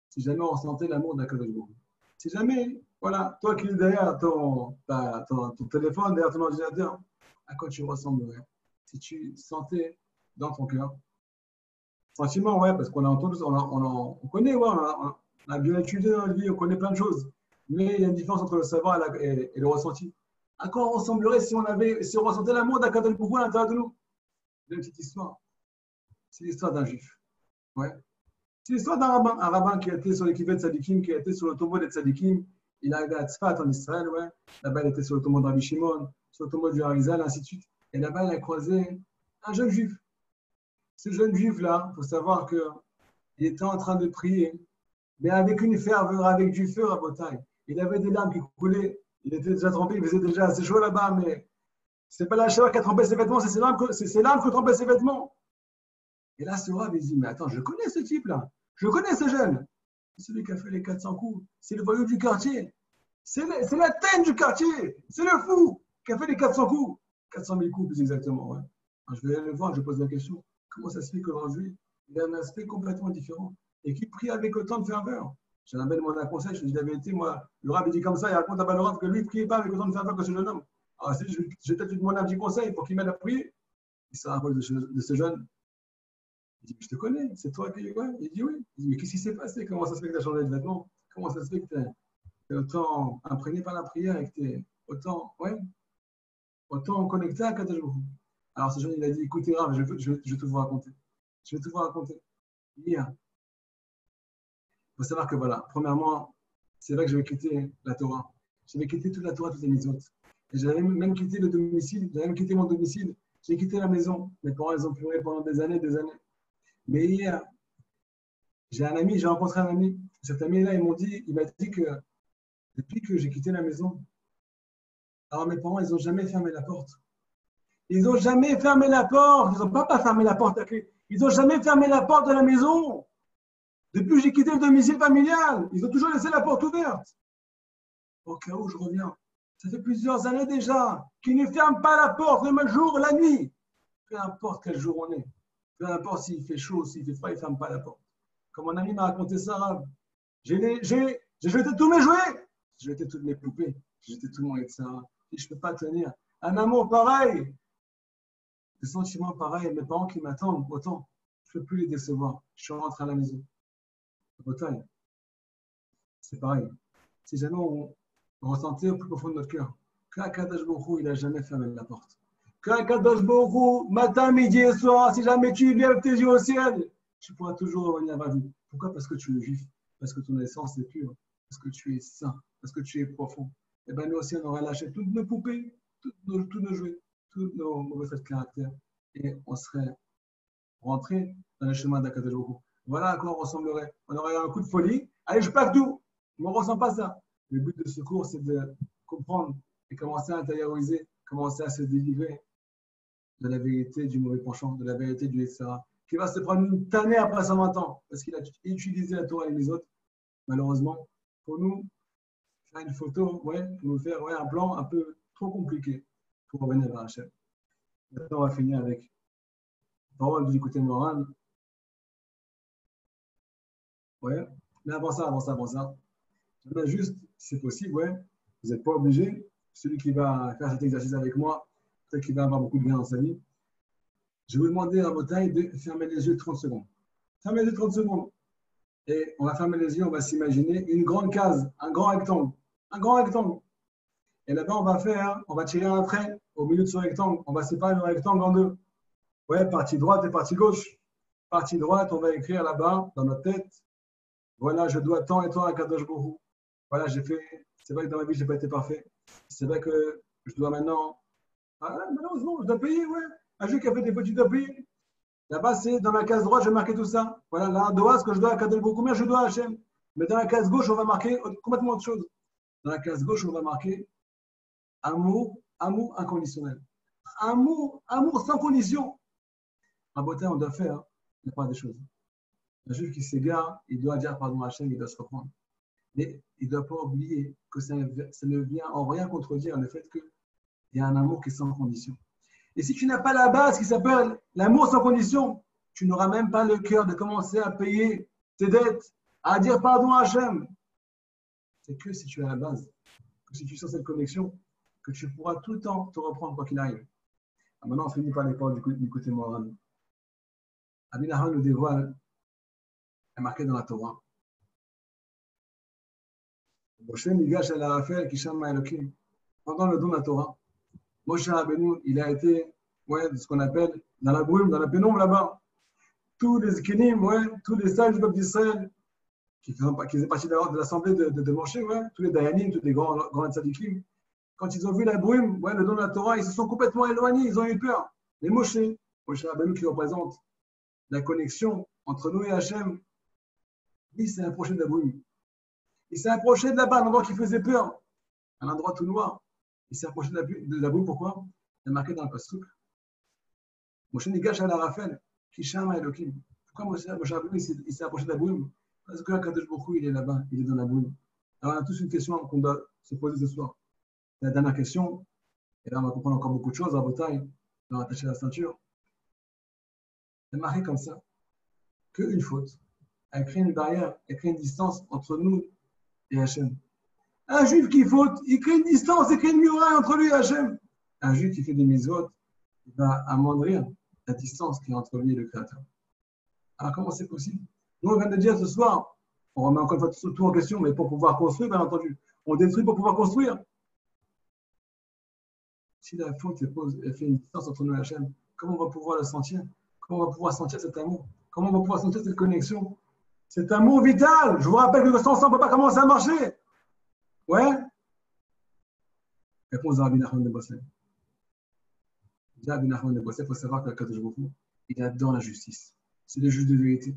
si jamais on ressentait l'amour d'Akadosh Baruch Hu? Si jamais, voilà, toi qui es derrière ton téléphone, derrière ton ordinateur, à quoi tu ressemblerais si tu sentais dans ton cœur? Sentiment, ouais, parce qu'on a entendu, on connaît, ouais, on a bien étudié dans la vie, on connaît plein de choses. Mais il y a une différence entre le savoir et le ressenti. À quoi on ressemblerait si on ressentait l'amour d'Akadosh Baruch Hu à l'intérieur de nous? Une petite histoire. C'est l'histoire d'un juif. Ouais. C'est l'histoire un rabbin qui a été sur l'équipe de Tzadikim, qui a été sur le tombeau des Tzadikim. Il est arrivé à Tzfat en Israël, ouais. Là-bas, il était sur le tombeau de Rabbi Shimon, sur le tombeau du Harizal, ainsi de suite. Et là-bas, il a croisé un jeune juif. Ce jeune juif-là, il faut savoir qu'il était en train de prier, mais avec une ferveur, avec du feu à Botaï. Il avait des larmes qui coulaient. Il était déjà trempé, il faisait déjà assez chaud là-bas, mais ce n'est pas la chaleur qui a trempé ses vêtements, c'est ses larmes qui trempaient ses vêtements. Et là, ce rab, il dit, mais attends, je connais ce type-là. Je connais ce jeune. C'est celui qui a fait les 400 coups. C'est le voyou du quartier. C'est la tête du quartier. C'est le fou qui a fait les 400 coups. 400 000 coups, plus exactement. Ouais. Alors, je vais aller le voir, je pose la question. Comment ça se fait qu'aujourd'hui, il a un aspect complètement différent et qui prie avec autant de ferveur? J'ai un bel mon conseil, je dis la vérité, moi, le rab, il dit comme ça, il raconte à Balorab que lui, il ne priait pas avec autant de ferveur que ce jeune homme. Alors, si je vais peut-être lui demander un petit conseil pour qu'il m'aide à prier. Il se rappelle de ce jeune. Il dit, je te connais, c'est toi qui. Ouais. Il dit, oui. Il dit, mais qu'est-ce qui s'est passé? Comment ça se fait que tu as changé de vêtements? Comment ça se fait que tu es autant imprégné par la prière et que tu es autant connecté à Kadosh Baruch Hu? Alors, ce jeune, il a dit, écoutez, Rav, je vais tout vous raconter. Je vais tout vous raconter. Hier, il faut savoir que, voilà, premièrement, c'est vrai que je vais quitter la Torah. Je vais quitter toute la Torah, toutes les mitzvot. Et j'avais même quitté le domicile, j'avais même quitté mon domicile. J'ai quitté la maison. Mes parents, ils ont pleuré pendant des années, des années. Mais hier, j'ai rencontré un ami. Cet ami-là, il m'a dit que depuis que j'ai quitté la maison, alors mes parents, ils n'ont jamais fermé la porte. Ils n'ont jamais fermé la porte. Ils n'ont pas fermé la porte à clé. Ils n'ont jamais fermé la porte de la maison. Depuis que j'ai quitté le domicile familial, ils ont toujours laissé la porte ouverte. Au cas où je reviens. Ça fait plusieurs années déjà qu'ils ne ferment pas la porte, même le jour, la nuit. Peu importe quel jour on est. Peu importe s'il fait chaud, s'il fait froid, ils ne ferment pas la porte. Comme mon ami m'a raconté ça, Rav. J'ai jeté tous mes jouets. J'ai jeté toutes mes poupées. J'ai jeté tout mon etc. Et je ne peux pas tenir. Un amour pareil. Des sentiments pareils. Mes parents qui m'attendent autant. Je ne peux plus les décevoir. Je suis rentré à la maison. Bretagne. C'est pareil. Si jamais on ressentait au plus profond de notre cœur qu'Akadosh Baruch Hu, il n'a jamais fermé la porte. Qu'Akadosh Baruch Hu, matin, midi et soir, si jamais tu lèves tes yeux au ciel, tu pourras toujours revenir vers lui. Pourquoi? Parce que tu es juif, parce que ton essence est pure, parce que tu es saint, parce que tu es profond. Et bien nous aussi, on aurait lâché toutes nos poupées, tous nos jouets, tous nos mauvais traits de caractère, et on serait rentré dans le chemin d'Akadosh Baruch Hu. Voilà à quoi on ressemblerait. On aurait un coup de folie. Allez, je plaque tout. Mais on ne ressent pas ça. Le but de ce cours, c'est de comprendre et commencer à intérioriser, commencer à se délivrer de la vérité du mauvais penchant, de la vérité du etc. Qui va se prendre une tannée après 120 ans, parce qu'il a utilisé la Torah et les autres. Malheureusement, pour nous, faire une photo, pour nous faire un plan un peu trop compliqué pour revenir vers Hachem. Maintenant, on va finir avec la parole du côté moral. Mais avant ça, j'aimerais juste, si c'est possible, vous n'êtes pas obligé. Celui qui va faire cet exercice avec moi, peut-être qu'il va avoir beaucoup de bien dans sa vie. Je vais vous demander à votre taille de fermer les yeux 30 secondes. Fermez les yeux 30 secondes. Et on va fermer les yeux, on va s'imaginer une grande case, un grand rectangle. Un grand rectangle. Et là-bas, on va tirer un trait au milieu de ce rectangle. On va séparer le rectangle en deux. Partie droite et partie gauche. Partie droite, on va écrire là-bas, dans notre tête. Voilà, je dois tant et tant à Kadosh Baruch Hu. Voilà, c'est vrai que dans ma vie, je n'ai pas été parfait. C'est vrai que je dois maintenant, malheureusement, je dois payer, Un juif qui a fait des fautes, tu dois payer. Là-bas, c'est dans la case droite, je vais marquer tout ça. Voilà, là, doa, ce que je dois à Kadosh Baruch Hu, combien je dois à Hachem. Mais dans la case gauche, on va marquer complètement autre chose. Dans la case gauche, on va marquer Amour inconditionnel. Amour sans condition. En beauté, on doit faire la part des choses. Un juif qui s'égare, il doit dire pardon à Hachem, il doit se reprendre. Mais il ne doit pas oublier que ça ne vient en rien contredire le fait qu'il y a un amour qui est sans condition. Et si tu n'as pas la base qui s'appelle l'amour sans condition, tu n'auras même pas le cœur de commencer à payer tes dettes, à dire pardon à Hachem. C'est que si tu as la base, que si tu sens cette connexion, que tu pourras tout le temps te reprendre quoi qu'il arrive. Maintenant, on finit par les paroles du côté moral. Rabbi Nachman nous dévoile, est marqué dans la Torah. Moshe Nigash el Arafel Kisham Elokim. Pendant le don de la Torah, Moshe Rabbeinu, il a été ce qu'on appelle dans la brume, dans la pénombre là-bas. Tous les Zkinim, tous les sages du peuple d'Israël, qui faisaient partie de l'assemblée de Moshe, tous les Dayanim, tous les grands tzadikim, quand ils ont vu la brume, le don de la Torah, ils se sont complètement éloignés, ils ont eu peur. Mais Moshe Rabbeinu qui représente la connexion entre nous et Hachem, lui, s'est approché de la brume. Il s'est approché de là-bas, un endroit qui faisait peur, un endroit tout noir. Il s'est approché de la brume, pourquoi? Il est marqué dans le pasuk. Moshe Nigash al Arafel, Kisham Elokim. Pourquoi Moshe Rabbeinu il s'est approché de la brume? Parce que Kadosh Baruch Hu, il est là-bas, il est dans la brume. Alors, on a tous une question qu'on doit se poser ce soir. La dernière question, et là, on va comprendre encore beaucoup de choses en bataille, on va attacher la ceinture. Il est marqué comme ça qu'une faute, elle crée une barrière, elle crée une distance entre nous et Hachem. Un juif qui faute, il crée une distance, il crée une muraille entre lui et Hachem. Un juif qui fait des mitzvot, il va amoindrir la distance qui est entre lui et le Créateur. Alors comment c'est possible? Nous, on vient de dire ce soir, on remet encore une fois tout en question, mais pour pouvoir construire, bien entendu. On détruit pour pouvoir construire. Si la faute elle fait une distance entre nous et Hachem, comment on va pouvoir le sentir? Comment on va pouvoir sentir cet amour? Comment on va pouvoir sentir cette connexion? Cet amour vital. Je vous rappelle que sans ça, on ne peut pas commencer à marcher. Ouais? Réponse à Rabbi Nachman de Breslev. Déjà, Rabbi Nachman de Breslev, il faut savoir qu'Akadosh Baruch Hu, il adore la justice. C'est le juge de vérité.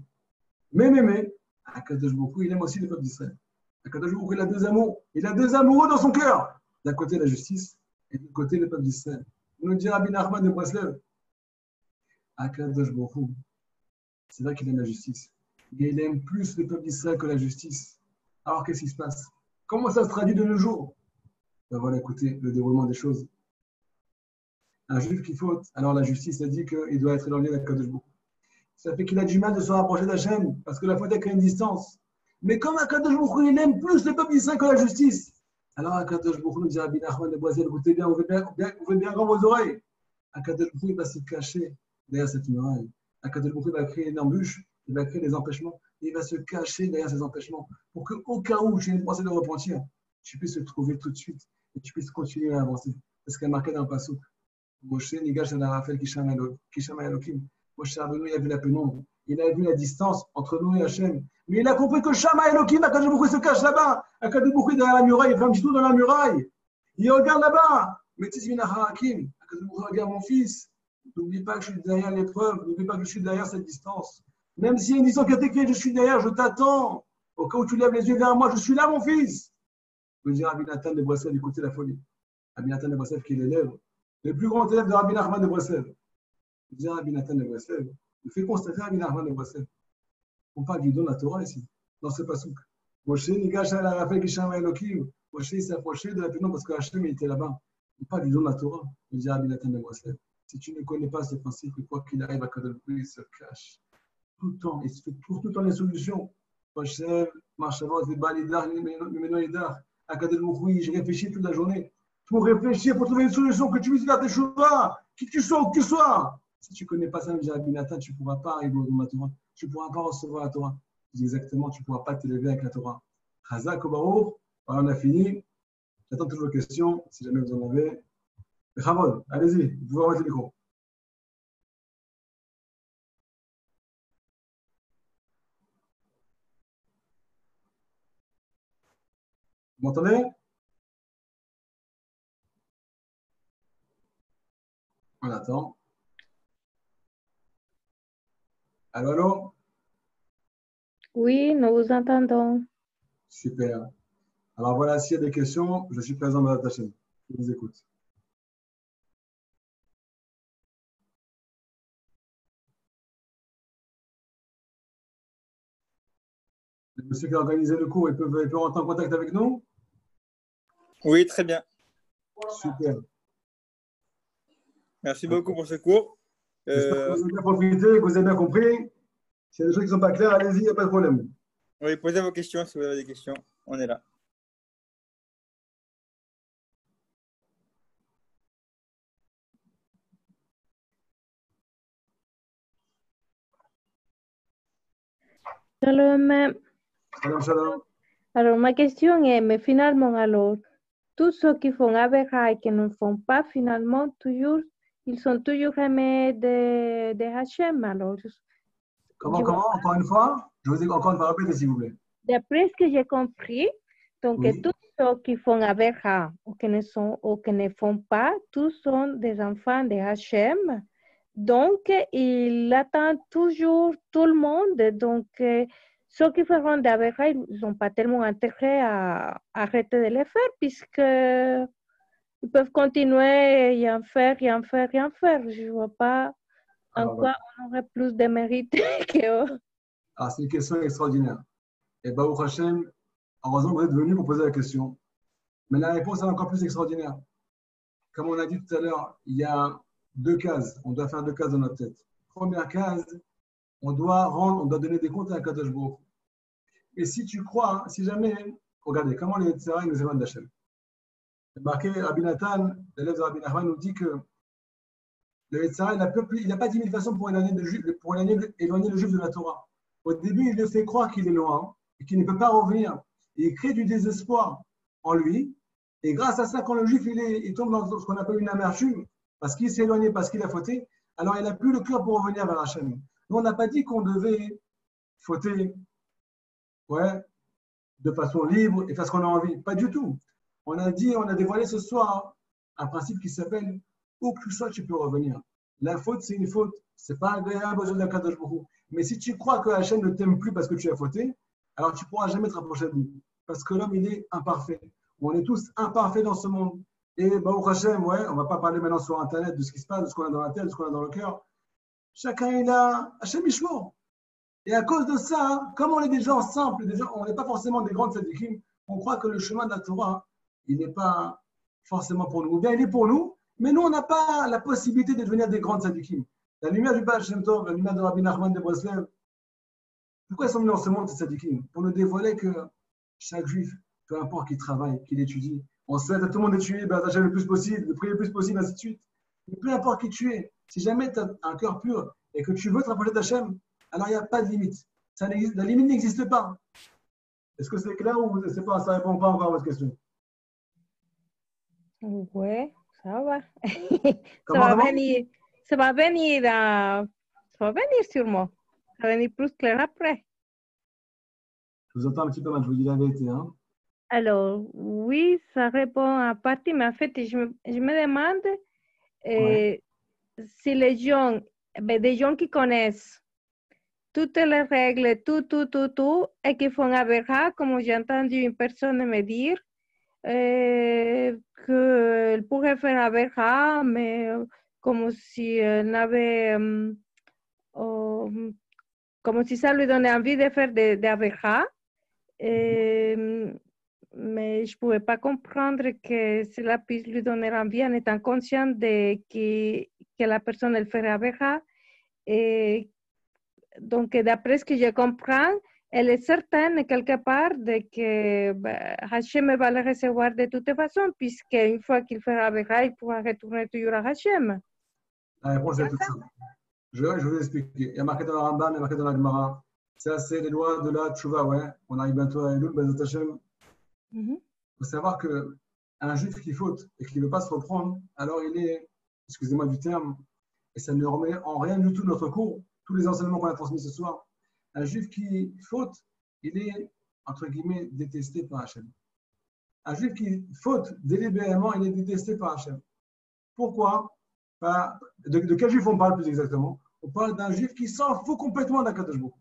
Mais, Akadosh Baruch Hu, il aime aussi le peuple d'Israël. Akadosh Baruch Hu, il a deux amours. Il a deux amoureux dans son cœur. D'un côté, la justice, et de l'autre côté, le peuple d'Israël. On nous dit Rabbi Nachman de Breslev. Akadosh Baruch Hu, c'est vrai qu'il aime la justice. Mais il aime plus le peuple d'Israël que la justice. Alors, qu'est-ce qui se passe? Comment ça se traduit de nos jours? Ben voilà, écoutez, le déroulement des choses. Un juif qui faute, alors la justice a dit qu'il doit être éloigné d'Akadosh Baruch Hu. Ça fait qu'il a du mal de se rapprocher d'Hachem, parce que la faute a créé une distance. Mais comme Akadosh Baruch Hu, il aime plus le peuple d'Israël que la justice. Alors Akadosh Baruch Hu nous dit Rabbi Nachman de Breslev, écoutez bien, ouvrez bien grand vos oreilles. Akadosh Baruch Hu, il va se cacher derrière cette muraille. Akadosh Baruch Hu va créer une embûche, il va créer des empêchements, et il va se cacher derrière ces empêchements pour qu'au cas où tu aies une pensée de repentir, tu puisses te trouver tout de suite et tu puisses continuer à avancer. C'est ce qu'elle marqué dans le pasuk. Moshe Nigash el Arafel Kisham Elokim. Moshe Rabbeinu, il a vu la pénombre, il a vu la distance entre nous et Hachem. Mais il a compris que Shama Elokim, Akadosh Baruch Hu se cache là-bas. Akadosh Baruch Hu derrière la muraille, il fait un petit tour dans la muraille. Il regarde là-bas. Mais Tizmina Harakim, Akadosh Baruch Hu regarde mon fils. N'oublie pas que je suis derrière l'épreuve, n'oublie pas que je suis derrière cette distance. Même s'il y a une distance qui a été créée, je suis derrière, je t'attends. Au cas où tu lèves les yeux vers moi, je suis là, mon fils. Je veux dire Rabbi Nathan de Breslev, écoutez la folie. Rabbi Nathan de Breslev qui est l'élève, le plus grand élève de Rabbi Nachman de Breslev. Je veux dire Rabbi Nathan de Breslev, il fait constater Rabbi Nachman de Breslev. On parle du don de la Torah ici, dans ce pasuk. Moshe Nigash al Arafel Kisham Elokim. Moshe s'est approché de la pénombre parce que Hachem était là-bas. On parle du don de la Torah. Je veux dire Rabbi Nathan de Breslev. Si tu ne connais pas ce principe, quoi qu'il arrive, Akadosh Baruch Hu, il se cache. Tout le temps, il se trouve tout le temps les solutions. Moshe, Marchavos, les Balidar, les Menoïdar. Akadosh Baruch Hu, je réfléchis toute la journée. Pour réfléchir, pour trouver une solution, que tu puisses faire tes choix, qui que tu sois, où que tu sois. Si tu ne connais pas ça, Rabbi Nathan, tu ne pourras pas arriver au don de la Torah. Tu ne pourras pas recevoir la Torah. Exactement, tu ne pourras pas t'élever avec la Torah. Chazak Obaruch, voilà, on a fini. J'attends toujours vos questions, si jamais vous en avez. Chavod, allez-y, vous pouvez remettre le micro. Vous m'entendez? On attend. Allô, allô? Oui, nous vous entendons. Super. Alors voilà, s'il y a des questions, je suis présent dans la tâche. Je vous écoute. Le monsieur qui a organisé le cours, il peut rentrer en contact avec nous? Oui, très bien. Super. Merci beaucoup pour ce cours. J'espère que vous avez bien profité, que vous avez bien compris. S'il y a des choses qui ne sont pas claires, allez-y, il n'y a pas de problème. Oui, posez vos questions si vous avez des questions. On est là. Shalom. Shalom, shalom. Alors, ma question est, mais finalement, alors, tous ceux qui font Avéra et qui ne font pas, finalement, toujours, ils sont toujours aimés de Hachem. Alors, Comment, je- encore une fois? Je vous ai encore une fois répété, s'il vous plaît. d'après ce que j'ai compris, donc Oui. tous ceux qui font Avéra ou qui ne font pas, tous sont des enfants de Hachem. Donc, il attend toujours tout le monde. Donc, ceux qui feront des Avéra, ils n'ont pas tellement intérêt à arrêter de le faire puisque ils peuvent continuer et en faire, et en faire, et en faire. Je ne vois pas en Alors, quoi on aurait plus de mérite que eux. alors, c'est une question extraordinaire. Et Baruch Hashem, heureusement que vous êtes venu pour poser la question. Mais la réponse est encore plus extraordinaire. Comme on a dit tout à l'heure, il y a deux cases. On doit faire deux cases dans notre tête. Première case, on doit donner des comptes à Kadosh Baruch. Et si tu crois, si jamais, regardez, comment les Yetzirah nous éloignent d'Hachem. C'est marqué, Rabbi Nathan, l'élève de Rabbi Nachman, nous dit que le Yetzirah, il n'a pas 10 000 façons pour éloigner le juif de la Torah. Au début, il le fait croire qu'il est loin et qu'il ne peut pas revenir. Et il crée du désespoir en lui. Et grâce à ça, quand le juif il tombe dans ce qu'on appelle une amertume, parce qu'il s'est éloigné, parce qu'il a fauté, alors il n'a plus le cœur pour revenir vers Hachem. Nous, on n'a pas dit qu'on devait fauter de façon libre et faire ce qu'on a envie. Pas du tout. On a dévoilé ce soir un principe qui s'appelle où que tu sois, tu peux revenir. La faute, c'est une faute. C'est pas agréable aux yeux de Kadosh Baruch Hu. Mais si tu crois que Hachem ne t'aime plus parce que tu as fauté, alors tu ne pourras jamais te rapprocher de lui. Parce que l'homme, il est imparfait. On est tous imparfaits dans ce monde. Et Baruch Hachem, on ne va pas parler maintenant sur Internet de ce qui se passe, de ce qu'on a dans la tête, de ce qu'on a dans le cœur. Chacun, il a Hachem Ishmo. Et à cause de ça, comme on est des gens simples, on n'est pas forcément des grandes tzadikim, on croit que le chemin de la Torah, il n'est pas forcément pour nous. Ou bien il est pour nous, mais nous, on n'a pas la possibilité de devenir des grandes tzadikim. La lumière du Baal Shem Tov, la lumière de Rabbi Nachman de Breslev, pourquoi ils sont venus dans ce monde, ces tzadikim? Pour nous dévoiler que chaque juif, peu importe qu'il travaille, qu'il étudie, on souhaite à tout le monde d'étudier, le plus possible, de prier le plus possible, ainsi de suite. Mais peu importe qui tu es, si jamais tu as un cœur pur et que tu veux te rapprocher d'Hachem, alors il n'y a pas de limite. La limite n'existe pas. Est-ce que c'est clair ou ça ne répond pas encore à votre question? Oui, ça va. Comment? Ça va venir sûrement. Ça va venir plus clair après. Je vous entends un petit peu mal, je vous dis la vérité. Hein? Alors, oui, ça répond à partie, mais en fait, je me demande si les gens, des gens qui connaissent toutes les règles, tout, et qui font Avéra, comme j'ai entendu une personne me dire, qu'elle pourrait faire Avéra, mais comme si n'avait, comme si ça lui donnait envie de faire de Avéra. Mais je ne pouvais pas comprendre que cela puisse lui donner envie en étant conscient de que la personne elle ferait Avéra. Et donc, d'après ce que je comprends, elle est certaine quelque part de que Hachem va le recevoir de toute façon, puisqu'une fois qu'il fera Avéra, il pourra retourner toujours à Hachem. La réponse est toute simple. Je vais vous expliquer. Il y a marqué dans la Rambam, il y a marqué dans la Gemara. Ça, c'est les lois de la Tchouva, On arrive bientôt à Elul, Bezat Hashem. Il faut savoir qu'un juif qui faute et qui ne veut pas se reprendre, alors il est, excusez-moi du terme, et ça ne remet en rien du tout notre cours, tous les enseignements qu'on a transmis ce soir. Un juif qui faute, il est, entre guillemets, détesté par Hachem. Un juif qui faute délibérément, il est détesté par Hachem. Pourquoi? De quel juif on parle plus exactement? On parle d'un juif qui s'en fout complètement d'Akadosh Baruch Hu.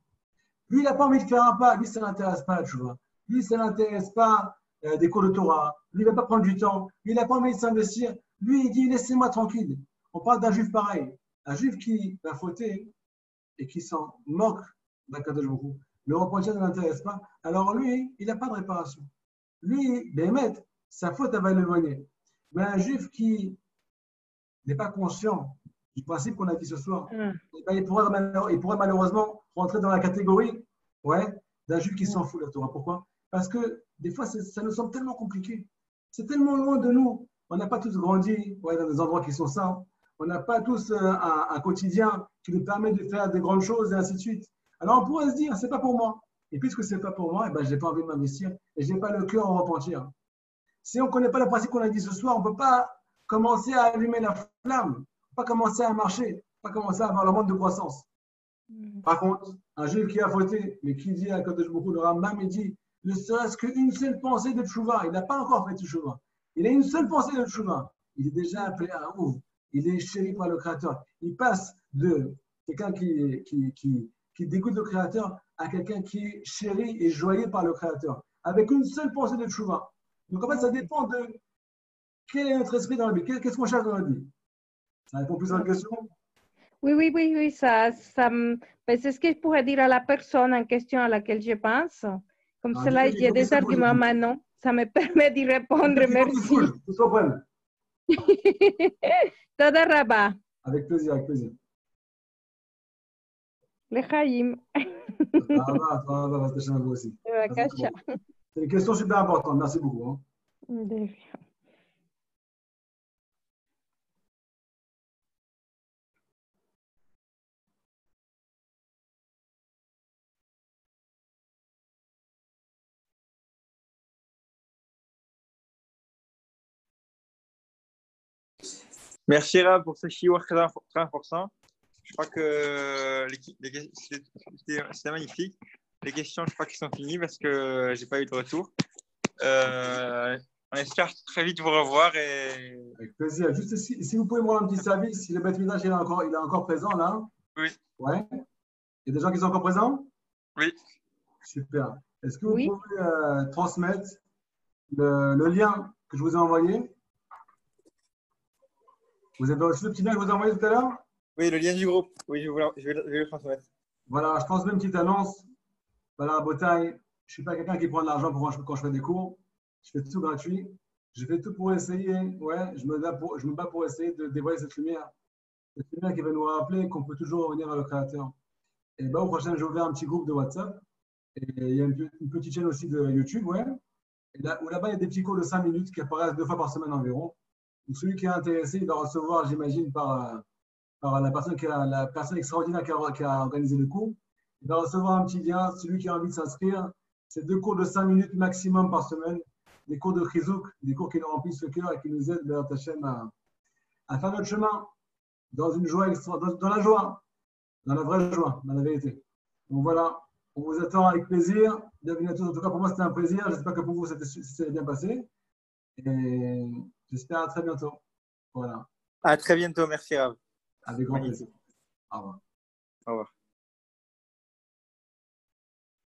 Lui, il n'a pas envie de faire un pas. Lui, ça ne l'intéresse pas, tu vois. Lui, ça ne l'intéresse pas des cours de Torah. Lui, il ne va pas prendre du temps. Il n'a pas envie de s'investir. Lui, il dit, laissez-moi tranquille. On parle d'un juif pareil. Un juif qui va fauter et qui s'en moque d'Akadosh Baruch Hu. Le repentir ne l'intéresse pas. Alors lui, il n'a pas de réparation. Lui, Béhémet, sa faute, elle va l'éloigner. Mais un juif qui n'est pas conscient du principe qu'on a dit ce soir, eh ben, il pourrait malheureusement rentrer dans la catégorie d'un juif qui s'en fout de la Torah. Pourquoi? Parce que des fois, ça nous semble tellement compliqué. C'est tellement loin de nous. On n'a pas tous grandi dans des endroits qui sont sains. On n'a pas tous un quotidien qui nous permet de faire des grandes choses et ainsi de suite. Alors on pourrait se dire, c'est pas pour moi. Et puisque c'est pas pour moi, eh ben, je n'ai pas envie de m'investir et je n'ai pas le cœur à repentir. Si on ne connaît pas le principe qu'on a dit ce soir, on ne peut pas commencer à allumer la flamme, pas commencer à marcher, pas commencer à avoir le monde de croissance. Par contre, un juif qui a fauté, mais qui dit à Kadosh Baruch Hu, le Rambam, il dit, ne serait-ce qu'une seule pensée de tchouva, il n'a pas encore fait de tchouva. Il a une seule pensée de tchouva. Il est déjà appelé à Aouv. Il est chéri par le Créateur. Il passe de quelqu'un qui dégoûte le Créateur à quelqu'un qui est chéri et joyeux par le Créateur, avec une seule pensée de tchouva. Donc en fait, ça dépend de quel est notre esprit dans la vie, qu'est-ce qu'on cherche dans la vie. Ça répond plus à la question? Oui, ben, c'est ce que je pourrais dire à la personne en question à laquelle je pense. Comme cela, j'ai des arguments maintenant. Ça me permet d'y répondre. Merci. Toda Rabba. Avec plaisir, avec plaisir. Le Chaim. Aussi. C'est une question super importante. Merci beaucoup. De rien. Merci Rav pour ce shiur très important. Je crois que c'était magnifique. Les questions, je crois qu'elles sont finies parce que j'ai pas eu de retour. On espère très vite vous revoir. Avec plaisir. Juste si vous pouvez me rendre un petit service, si le Beth Midrash il est encore présent là. Oui. Ouais. Il y a des gens qui sont encore présents? Oui. Super. Est-ce que vous pouvez transmettre le lien que je vous ai envoyé? Vous avez reçu le petit lien que je vous ai envoyé tout à l'heure? Oui, le lien du groupe. Oui, je vais le transmettre. Voilà, je transmets une petite annonce. Voilà, Botaï, je ne suis pas quelqu'un qui prend de l'argent quand je fais des cours. Je fais tout gratuit. Je fais tout pour essayer. Ouais, je me bats pour essayer de dévoiler cette lumière. Cette lumière qui va nous rappeler qu'on peut toujours revenir vers le Créateur. Et au prochain, j'ai ouvert un petit groupe de WhatsApp. Et il y a une petite chaîne aussi de YouTube, ouais. Et là-bas, il y a des petits cours de 5 minutes qui apparaissent 2 fois par semaine environ. Donc, celui qui est intéressé, il va recevoir, j'imagine, par la personne extraordinaire qui a organisé le cours. Il va recevoir un petit lien. Celui qui a envie de s'inscrire, c'est 2 cours de 5 minutes maximum par semaine. Des cours de chizouk, des cours qui nous remplissent le cœur et qui nous aident vers Hachem à faire notre chemin dans une joie dans la joie, dans la vraie joie, dans la vérité. Donc voilà, on vous attend avec plaisir. Bienvenue à tous. En tout cas, pour moi, c'était un plaisir. J'espère que pour vous, ça s'est bien passé. Et j'espère à très bientôt. Voilà. À très bientôt. Merci, Rav. Avec grand plaisir. Au revoir. Au revoir.